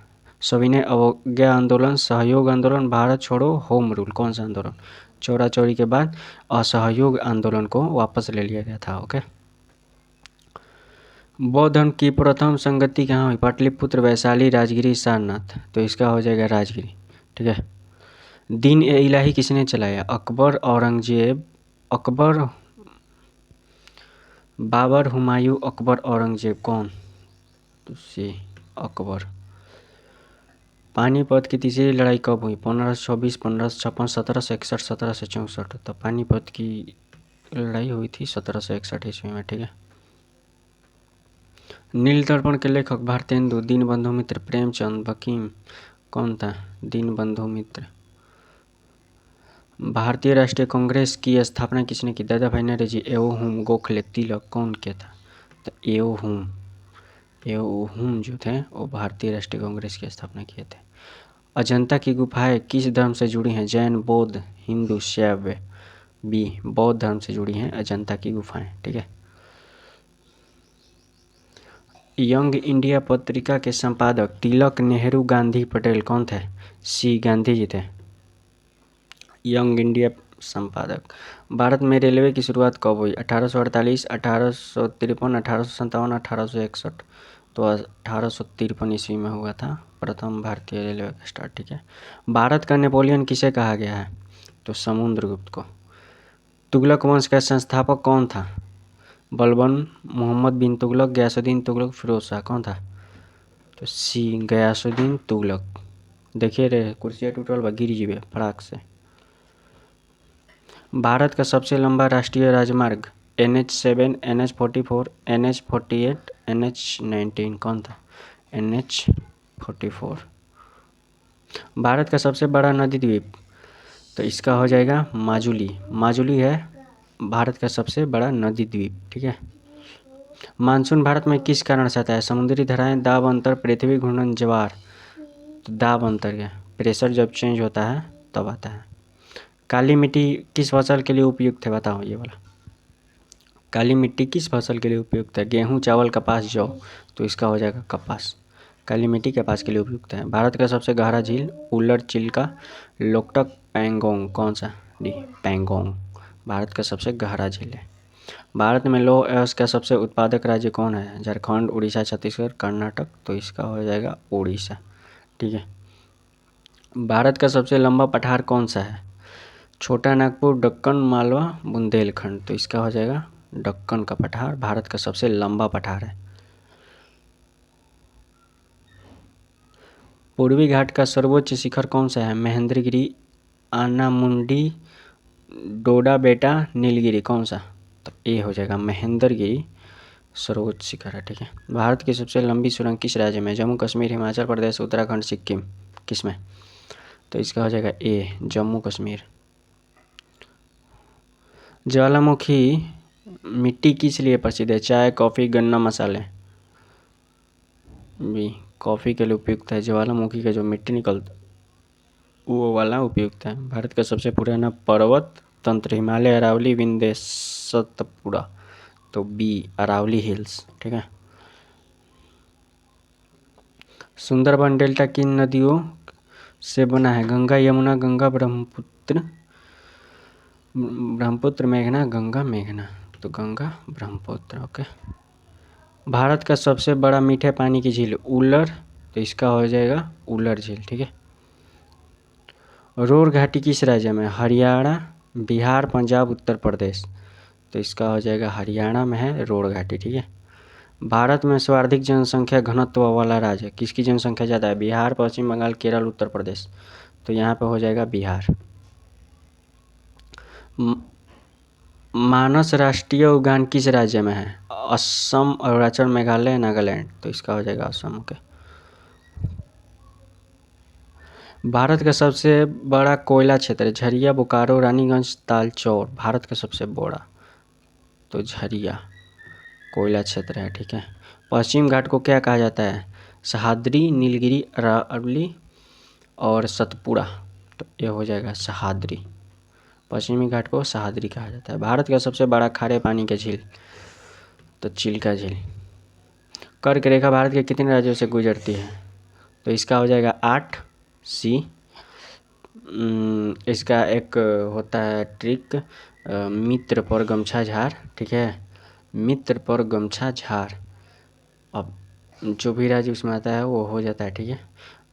सविनय अवज्ञा आंदोलन, सहयोग आंदोलन, भारत छोड़ो, होम रूल। कौन सा आंदोलन? चौरा चौरी के बाद असहयोग आंदोलन को वापस ले लिया गया था, ओके। बौद्ध धर्म की प्रथम संगति कहाँ हुई? पाटलिपुत्र, वैशाली, राजगिरी, सारनाथ। तो इसका हो जाएगा राजगिरी, ठीक है। दीन ए इलाही किसने चलाया? अकबर, औरंगजेब, अकबर, बाबर, हुमायूं, अकबर, औरंगजेब कौन? तो सी अकबर। पानीपत की तीसरी लड़ाई कब हुई? 1524, 1556, 1761, 1764। तो पानीपत की लड़ाई हुई थी 1761 ईस्वी में। ठीक है। नील दर्पण के लेखक भारतेंदु, दीनबंधु मित्र, प्रेमचंद, बंकिम कौन था? दीनबंधु मित्र। भारतीय राष्ट्रीय कांग्रेस की स्थापना किसने की? दादा भाई नौरोजी, एवोहूम, गोखले, तिलक कौन किया था? तो एवोहूम जो थे वो भारतीय राष्ट्रीय कांग्रेस की स्थापना किए थे। अजंता की गुफाएं किस धर्म से जुड़ी हैं? जैन, बौद्ध, हिंदू, शैव। बी बौद्ध धर्म से जुड़ी हैं अजंता की गुफाएं। ठीक है। यंग इंडिया पत्रिका के संपादक तिलक, नेहरू, गांधी, पटेल कौन थे? सी गांधी जी थे यंग इंडिया संपादक। भारत में रेलवे की शुरुआत कब हुई? 1848, 1853, 1857, 1861। तो 1853 ईस्वी में हुआ था प्रथम भारतीय रेलवे का स्टार्ट। ठीक है। भारत का नेपोलियन किसे कहा गया है? तो समुद्रगुप्त को। तुगलक वंश का संस्थापक कौन था? बलबन, मोहम्मद बिन तुगलक, गयासुद्दीन तुगलक, फिरोज शाह कौन था? तो सी गयासुद्दीन तुगलक। देखिए रे कुर्सिया टूटल बा, गिर जीवे फड़ाक से। भारत का सबसे लंबा राष्ट्रीय राजमार्ग NH7, NH44, NH48, NH19 कौन था? NH44। भारत का सबसे बड़ा नदी द्वीप? तो इसका हो जाएगा माजुली। माजुली है भारत का सबसे बड़ा नदी द्वीप। ठीक है। मानसून भारत में किस कारण से आता है? समुद्री धाराएं, दाब अंतर, पृथ्वी घूर्णन, ज्वार। तो दाब अंतर है, प्रेशर जब चेंज होता है तब आता है। काली मिट्टी किस फसल के लिए उपयुक्त है? बताओ ये वाला। काली मिट्टी किस फसल के लिए उपयुक्त है? गेहूँ, चावल, कपास, जौ। तो इसका हो जाएगा कपास। काली मिट्टी कपास के लिए उपयुक्त है। भारत का सबसे गहरा झील? उल्लर, चिल्का, लोकटक, पैंगोंग कौन सा? डी पैंगोंग भारत का सबसे गहरा झील है। भारत में लौह अयस्क का सबसे उत्पादक राज्य कौन है? झारखंड, उड़ीसा, छत्तीसगढ़, कर्नाटक। तो इसका हो जाएगा उड़ीसा। ठीक है। भारत का सबसे लंबा पठार कौन सा है? छोटा नागपुर, दक्कन, मालवा, बुंदेलखंड। तो इसका हो जाएगा दक्कन का पठार भारत का सबसे लंबा पठार है। पूर्वी घाट का सर्वोच्च शिखर कौन सा है? महेंद्रगिरी, आनामुंडी, डोडा बेटा, नीलगिरी कौन सा? तो ये हो जाएगा महेंद्रगिरी सर्वोच्च शिखर है। ठीक है। भारत की सबसे लंबी सुरंग किस राज्य में? जम्मू कश्मीर, हिमाचल प्रदेश, उत्तराखंड, सिक्किम। किस में? तो इसका हो जाएगा ए जम्मू कश्मीर। ज्वालामुखी मिट्टी किस लिए प्रसिद्ध है? चाय, कॉफ़ी, गन्ना, मसाले। बी कॉफ़ी के लिए उपयुक्त है। ज्वालामुखी का जो मिट्टी निकलता वो वाला उपयुक्त है। भारत का सबसे पुराना पर्वत तंत्र? हिमालय, अरावली, विंध्य, सतपुड़ा। तो बी अरावली हिल्स। ठीक है। सुंदरबन डेल्टा किन नदियों से बना है? गंगा, यमुना, गंगा, ब्रह्मपुत्र, मेघना, गंगा, मेघना। तो गंगा, ब्रह्मपुत्र। ओके। भारत का सबसे बड़ा मीठे पानी की झील? उल्लर। तो इसका हो जाएगा उल्लर झील। ठीक है। रोर घाटी किस राज्य में? हरियाणा, बिहार, पंजाब, उत्तर प्रदेश। तो इसका हो जाएगा हरियाणा में है रोर घाटी। ठीक है। भारत में सर्वाधिक जनसंख्या घनत्व वाला राज्य? किसकी जनसंख्या ज़्यादा है? बिहार, पश्चिम बंगाल, केरल, उत्तर प्रदेश। तो यहाँ पे हो जाएगा बिहार। मानस राष्ट्रीय उद्यान किस राज्य में है? असम, अरुणाचल, मेघालय, नागालैंड। तो इसका हो जाएगा असम के। भारत का सबसे बड़ा कोयला क्षेत्र? झरिया, बोकारो, रानीगंज, तालचौर। भारत का सबसे बड़ा तो झरिया कोयला क्षेत्र है। ठीक है। पश्चिम घाट को क्या कहा जाता है? सह्याद्री, नीलगिरी, अरावली और सतपुड़ा। तो ये हो जाएगा सह्याद्री। पश्चिमी घाट को सह्याद्री कहा जाता है। भारत का सबसे बड़ा खारे पानी का झील? तो चिल्का झील। कर्क रेखा भारत के कितने राज्यों से गुजरती है? तो इसका हो जाएगा 8 सी। इसका एक होता है ट्रिक, मित्र पर गमछा झाड़। ठीक है। मित्र पर गमछा झाड़। अब जो भी राज्य उसमें आता है वो हो जाता है। ठीक है।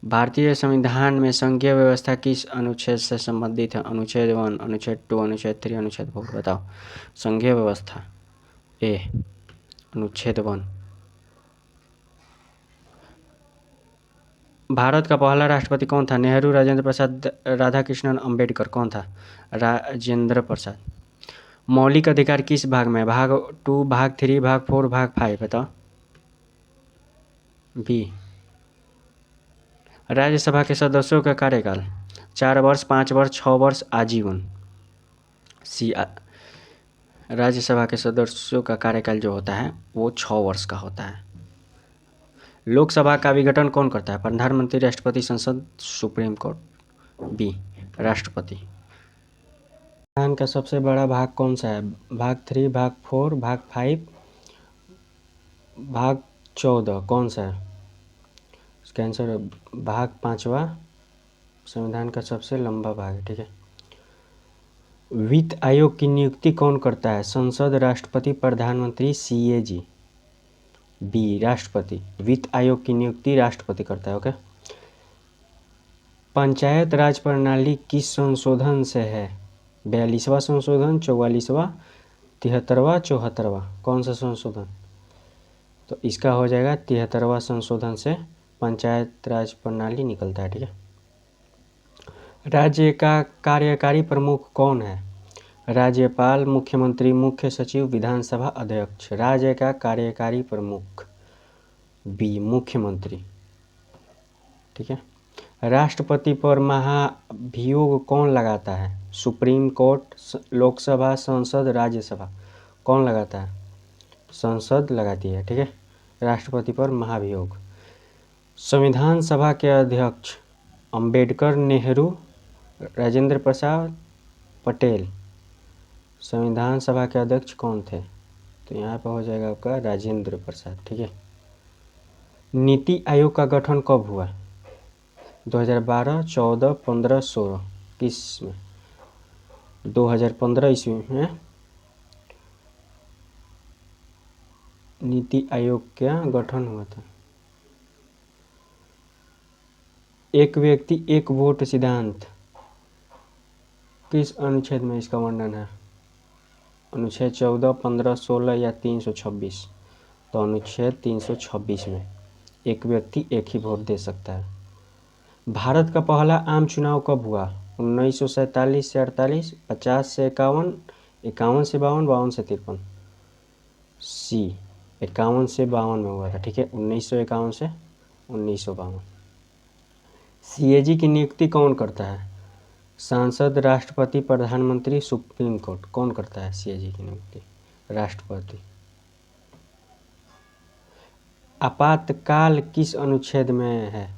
भारतीय संविधान में संघीय व्यवस्था किस अनुच्छेद से संबंधित है? अनुच्छेद 1, अनुच्छेद 2, अनुच्छेद 3, अनुच्छेद 4। बताओ। संघीय व्यवस्था ए अनुच्छेद 1। भारत का पहला राष्ट्रपति कौन था? नेहरू, राजेंद्र प्रसाद, राधाकृष्णन, अंबेडकर। कौन था? राजेंद्र प्रसाद। मौलिक अधिकार किस भाग में? भाग 2, भाग 3, भाग 4, भाग 5। बताओ। बी। राज्यसभा के सदस्यों का कार्यकाल 4 वर्ष, 5 वर्ष, 6 वर्ष, आजीवन। सी। राज्यसभा के सदस्यों का कार्यकाल जो होता है वो 6 वर्ष का होता है। लोकसभा का विघटन कौन करता है? प्रधानमंत्री, राष्ट्रपति, संसद, सुप्रीम कोर्ट। बी राष्ट्रपति। संविधान का सबसे बड़ा भाग कौन सा है? भाग 3, भाग 4, भाग 5, भाग 14। कौन सा है इसका आंसर? भाग 5वां संविधान का सबसे लंबा भाग है। ठीक है। वित्त आयोग की नियुक्ति कौन करता है? संसद, राष्ट्रपति, प्रधानमंत्री, सीएजी। बी राष्ट्रपति। वित्त आयोग की नियुक्ति राष्ट्रपति करता है। ओके। पंचायत राज प्रणाली किस संशोधन से है? 42वां संशोधन, 44वां, 73वां, 74वां। कौन सा संशोधन? तो इसका हो जाएगा 73वां संशोधन से पंचायत राज प्रणाली निकलता है। ठीक है। राज्य का कार्यकारी प्रमुख कौन है? राज्यपाल, मुख्यमंत्री, मुख्य सचिव, विधानसभा अध्यक्ष। राज्य का कार्यकारी प्रमुख बी मुख्यमंत्री। ठीक है। राष्ट्रपति पर महाभियोग कौन लगाता है? सुप्रीम कोर्ट, लोकसभा, संसद, राज्यसभा। कौन लगाता है? संसद लगाती है। ठीक है। राष्ट्रपति पर महाभियोग। संविधान सभा के अध्यक्ष अंबेडकर, नेहरू, राजेंद्र प्रसाद, पटेल। संविधान सभा के अध्यक्ष कौन थे? तो यहाँ पर हो जाएगा आपका राजेंद्र प्रसाद। ठीक है। नीति आयोग का गठन कब हुआ? 2012, 14, 15, 16। किस में? 2015 ईस्वी में नीति आयोग का गठन हुआ था। एक व्यक्ति एक वोट सिद्धांत किस अनुच्छेद में इसका वर्णन है? अनुच्छेद 14, 15, 16 या 326। तो अनुच्छेद 326 में एक व्यक्ति एक ही वोट दे सकता है। भारत का पहला आम चुनाव कब हुआ? 1947 से 48, 50 से 51, 51 से 52, 52 से 53। सी 51 से 52 में हुआ था। ठीक है। 1951 से 1952। सीएजी की नियुक्ति कौन करता है? सांसद, राष्ट्रपति, प्रधानमंत्री, सुप्रीम कोर्ट। कौन करता है सीएजी की नियुक्ति? राष्ट्रपति। आपातकाल किस अनुच्छेद में है?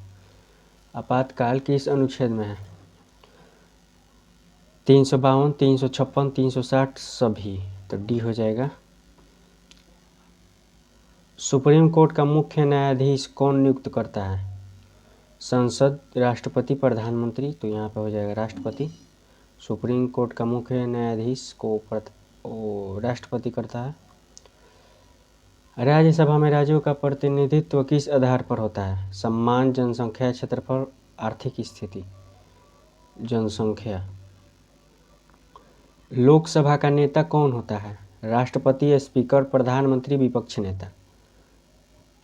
आपातकाल किस अनुच्छेद में है? 352, 356, 360 सभी। तो डी हो जाएगा। सुप्रीम कोर्ट का मुख्य न्यायाधीश कौन नियुक्त करता है? संसद, राष्ट्रपति, प्रधानमंत्री। तो यहाँ पे हो जाएगा राष्ट्रपति। सुप्रीम कोर्ट का मुख्य न्यायाधीश को राष्ट्रपति करता है। राज्यसभा में राज्यों का प्रतिनिधित्व किस आधार पर होता है? सम्मान, जनसंख्या, क्षेत्रफल, आर्थिक स्थिति। जनसंख्या। लोकसभा का नेता कौन होता है? राष्ट्रपति, स्पीकर, प्रधानमंत्री, विपक्ष नेता।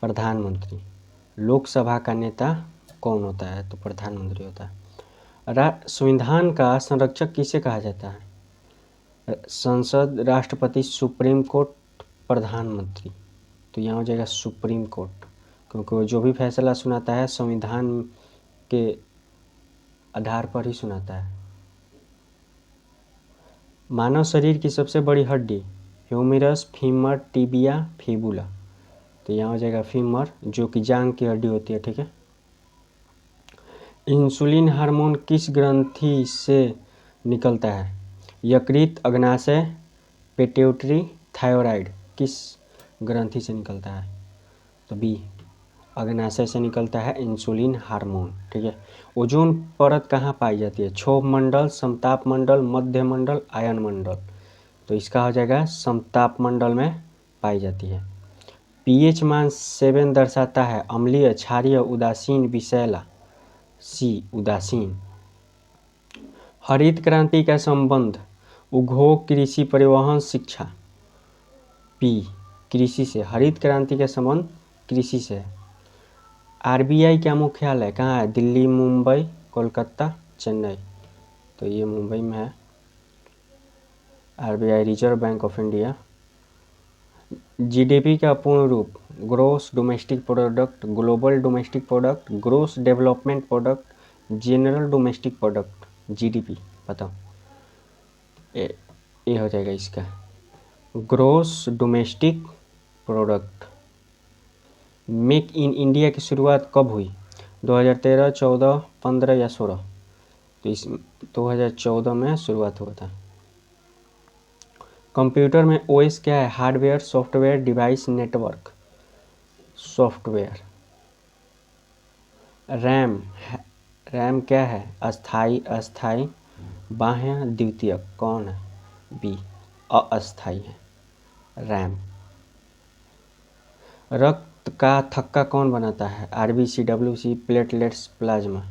प्रधानमंत्री। लोकसभा का नेता कौन होता है? तो प्रधानमंत्री होता है। संविधान का संरक्षक किसे कहा जाता है? संसद, राष्ट्रपति, सुप्रीम कोर्ट, प्रधानमंत्री। तो यहाँ हो जाएगा सुप्रीम कोर्ट, क्योंकि वो जो भी फैसला सुनाता है संविधान के आधार पर ही सुनाता है। मानव शरीर की सबसे बड़ी हड्डी? Humerus, femur, tibia, fibula. तो यहाँ हो जाएगा फीमर, जो कि जांघ की हड्डी होती है। ठीक है। इंसुलिन हार्मोन किस ग्रंथि से निकलता है? यकृत, अग्नाशय, पिट्यूटरी, थायराइड। किस ग्रंथि से निकलता है? तो बी अग्नाशय से निकलता है इंसुलिन हार्मोन। ठीक है। ओजोन परत कहाँ पाई जाती है? क्षोभ मंडल, समताप मंडल, मध्य मंडल, आयन मंडल। तो इसका हो जाएगा समताप मंडल में पाई जाती है। पीएच मान 7 दर्शाता है अम्लीय, क्षारीय, उदासीन, विषैला। सी उदासीन। हरित क्रांति का संबंध उद्योग, कृषि, परिवहन, शिक्षा। बी कृषि से, हरित क्रांति का संबंध कृषि से है। आरबीआई का मुख्यालय कहाँ है? दिल्ली, मुंबई, कोलकाता, चेन्नई। तो ये मुंबई में है। RBI reserve bank of India. GDP का पूर्ण रूप gross domestic product, global domestic product, gross development product, general domestic product, GDP. बताओ, ये हो जाएगा इसका gross domestic product. Make in India की शुरुआत कब हुई? 2013, 14, 15 या 16? तो इस 2014 में शुरुआत हुआ था। कंप्यूटर में ओएस क्या है? Hardware, software, device, network. Software. RAM क्या है? अस्थाई, अस्थाई, बाह्य, द्वितीयक। कौन है? बी अस्थाई है रैम। रक्त का थक्का कौन बनाता है? RBC, WC, platelets, plasma.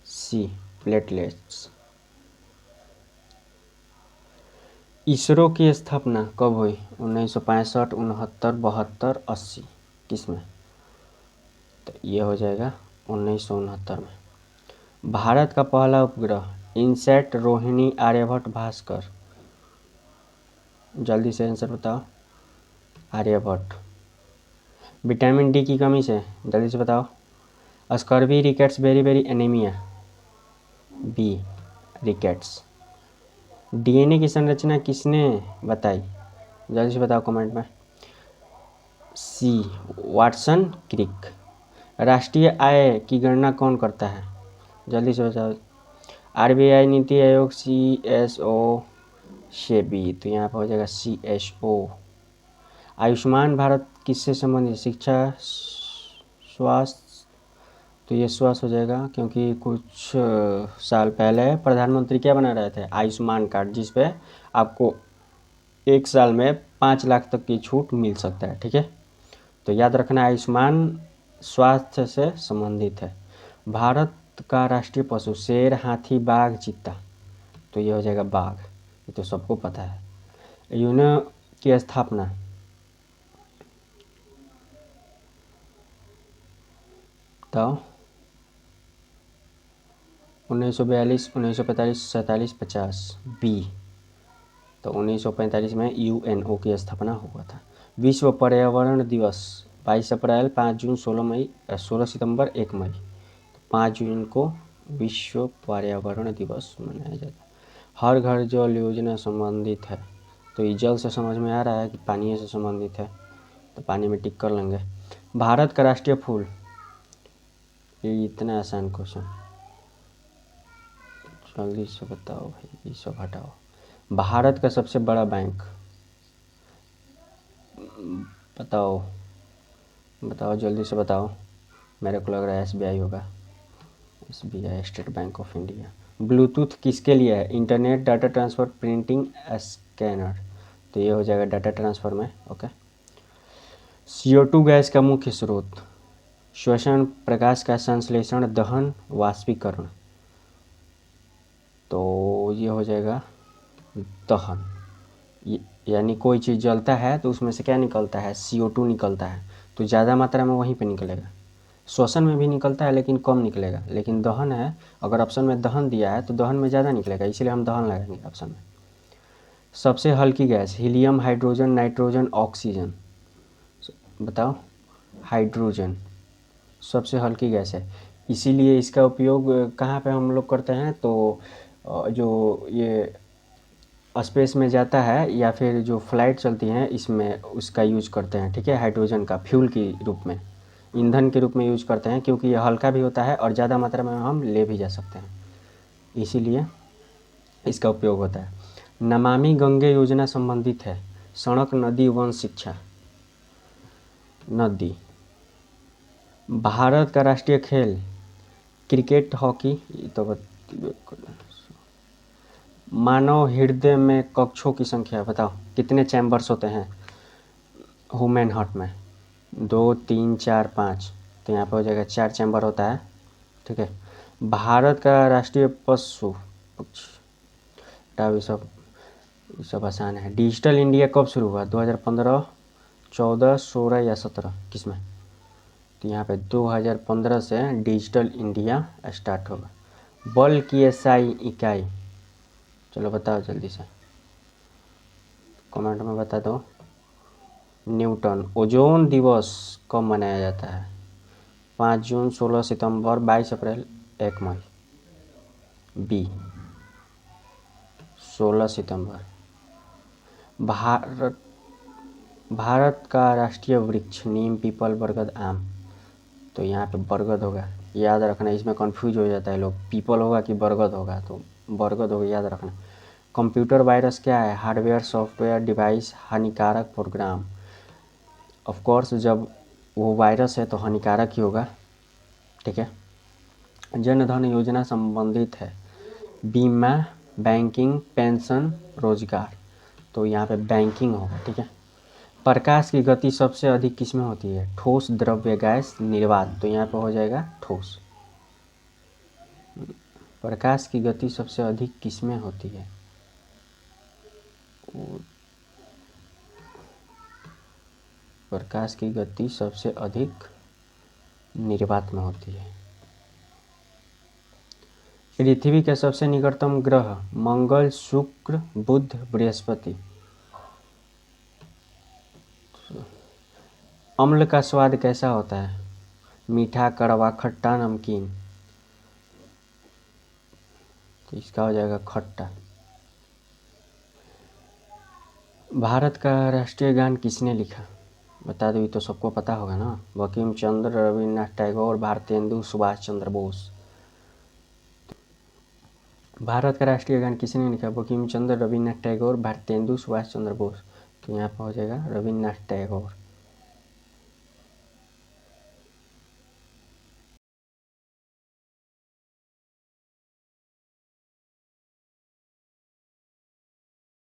C platelets. ISRO की स्थापना कब हुई? 1965, 69, 72, 80? किसमें? तो ये हो जाएगा 1969 में। भारत का पहला उपग्रह इनसैट, रोहिणी, आर्यभट्ट, भास्कर। जल्दी से आंसर बताओ। आर्यभट्ट। विटामिन डी की कमी से, जल्दी से बताओ। Scurvy, rickets, beri anaemia. B rickets. DNA की संरचना किसने बताई? जल्दी से बताओ कमेंट में। C Watson Crick. राष्ट्रीय आय की गणना कौन करता है? जल्दी से बताओ। RBI, NITI Aayog, CSO, SEBI. तो यहाँ पर हो जाएगा सीएसओ। आयुष्मान भारत किससे संबंधित? शिक्षा, स्वास्थ्य। तो ये स्वास्थ्य हो जाएगा, क्योंकि कुछ साल पहले प्रधानमंत्री क्या बना रहे थे? आयुष्मान कार्ड, जिस पे आपको 1 साल में 5 लाख तक की छूट मिल सकता है। ठीक है, तो याद रखना, आयुष्मान स्वास्थ्य से संबंधित है। भारत का राष्ट्रीय पशु शेर, हाथी, बाघ, चीता। तो ये हो जाएगा बाघ, ये तो सबको पता है। यूनो की स्थापना बताओ। 1942, 1945, 47, 50? बी। तो 1945 में यूएनओ की स्थापना हुआ था। विश्व पर्यावरण दिवस 22 अप्रैल, 5 जून, 16 मई, 16 सितंबर, 1 मई। 5 जून को विश्व पर्यावरण दिवस मनाया जाता है। हर घर जल योजना संबंधित है। तो ये जल से समझ में आ रहा है कि पानी से संबंधित है, तो पानी में टिक कर लेंगे। भारत का राष्ट्रीय फूल, ये इतना आसान क्वेश्चन, जल्दी से बताओ भाई, ये सब हटाओ। भारत का सबसे बड़ा बैंक बताओ, बताओ जल्दी से बताओ। मेरे को लग रहा है एसबीआई होगा। SBI, state bank of India. Bluetooth किसके लिए है? Internet, data transfer, printing, scanner. तो ये हो जाएगा डाटा ट्रांसफ़र में। ओके। CO2 गैस का मुख्य स्रोत श्वसन, प्रकाश का संश्लेषण, दहन, वाष्पीकरण। तो ये हो जाएगा दहन। यानी कोई चीज़ जलता है तो उसमें से क्या निकलता है? CO2 निकलता है। तो ज़्यादा मात्रा में वहीं पे निकलेगा। श्वसन में भी निकलता है लेकिन कम निकलेगा। लेकिन दहन है, अगर ऑप्शन में दहन दिया है तो दहन में ज़्यादा निकलेगा, इसलिए हम दहन लगाएंगे ऑप्शन में। सबसे हल्की gas helium, hydrogen, nitrogen, oxygen. बताओ। हाइड्रोजन सबसे हल्की गैस है, इसीलिए इसका उपयोग कहाँ पे हम लोग करते हैं? तो जो ये स्पेस में जाता है या फिर जो फ्लाइट चलती हैं, इसमें उसका यूज करते हैं। ठीक है, हाइड्रोजन का फ्यूल के रूप में, ईंधन के रूप में यूज करते हैं, क्योंकि यह हल्का भी होता है और ज़्यादा मात्रा में हम ले भी जा सकते हैं, इसीलिए इसका उपयोग होता है। नमामि गंगे योजना संबंधित है सड़क, नदी, वन, शिक्षा। नदी। भारत का राष्ट्रीय खेल क्रिकेट, हॉकी। ये तो मानव हृदय में कक्षों की संख्या बताओ, कितने चैम्बर्स होते हैं ह्यूमन हार्ट में? 2, 3, 4, 5? तो यहाँ पर हो जाएगा 4 चैम्बर होता है। ठीक है। भारत का राष्ट्रीय पशु ये सब आसान है। डिजिटल इंडिया कब शुरू हुआ? 2015, 14, 16 या 17 किसमें? तो यहाँ पे 2015 से डिजिटल इंडिया स्टार्ट होगा। बल की एसआई इकाई, चलो बताओ जल्दी से, कमेंट में बता दो। न्यूटन। ओजोन दिवस कब मनाया जाता है? 5 जून, 16 सितंबर, 22 अप्रैल, 1 मई। बी 16 सितंबर। भारत का राष्ट्रीय वृक्ष नीम, पीपल, बरगद, आम। तो यहाँ पे बरगद होगा, याद रखना, इसमें कंफ्यूज हो जाता है लोग, पीपल होगा कि बरगद होगा, तो बरगद होगा, याद रखना। कंप्यूटर वायरस क्या है? हार्डवेयर, सॉफ्टवेयर, डिवाइस, हानिकारक प्रोग्राम। ऑफ कोर्स जब वो वायरस है तो हानिकारक ही होगा, ठीक है। जन धन योजना संबंधित है बीमा, बैंकिंग, पेंशन, रोजगार। तो यहाँ पे बैंकिंग होगा, ठीक है। प्रकाश की गति सबसे अधिक किसमें होती है? ठोस, द्रव्य, गैस, निर्वात। तो यहाँ पे हो जाएगा ठोस। प्रकाश की गति सबसे अधिक किसमें होती है? प्रकाश की गति सबसे अधिक निर्वात में होती है। पृथ्वी के सबसे निकटतम ग्रह मंगल, शुक्र, बुध, बृहस्पति। अम्ल का स्वाद कैसा होता है? मीठा, कड़वा, खट्टा, नमकीन। तो इसका हो जाएगा खट्टा। भारत का राष्ट्रीय गान किसने लिखा? बता दो, ये तो सबको पता होगा ना। बंकिम चंद्र, रविन्द्रनाथ टैगोर, भारतेंदु, सुभाष चंद्र बोस। भारत का राष्ट्रीय गान किसने लिखा? बंकिम चंद्र, रविन्द्रनाथ टैगोर, भारतेंदु, सुभाष चंद्र बोस। तो यहाँ पर हो जाएगा रविन्द्रनाथ टैगोर।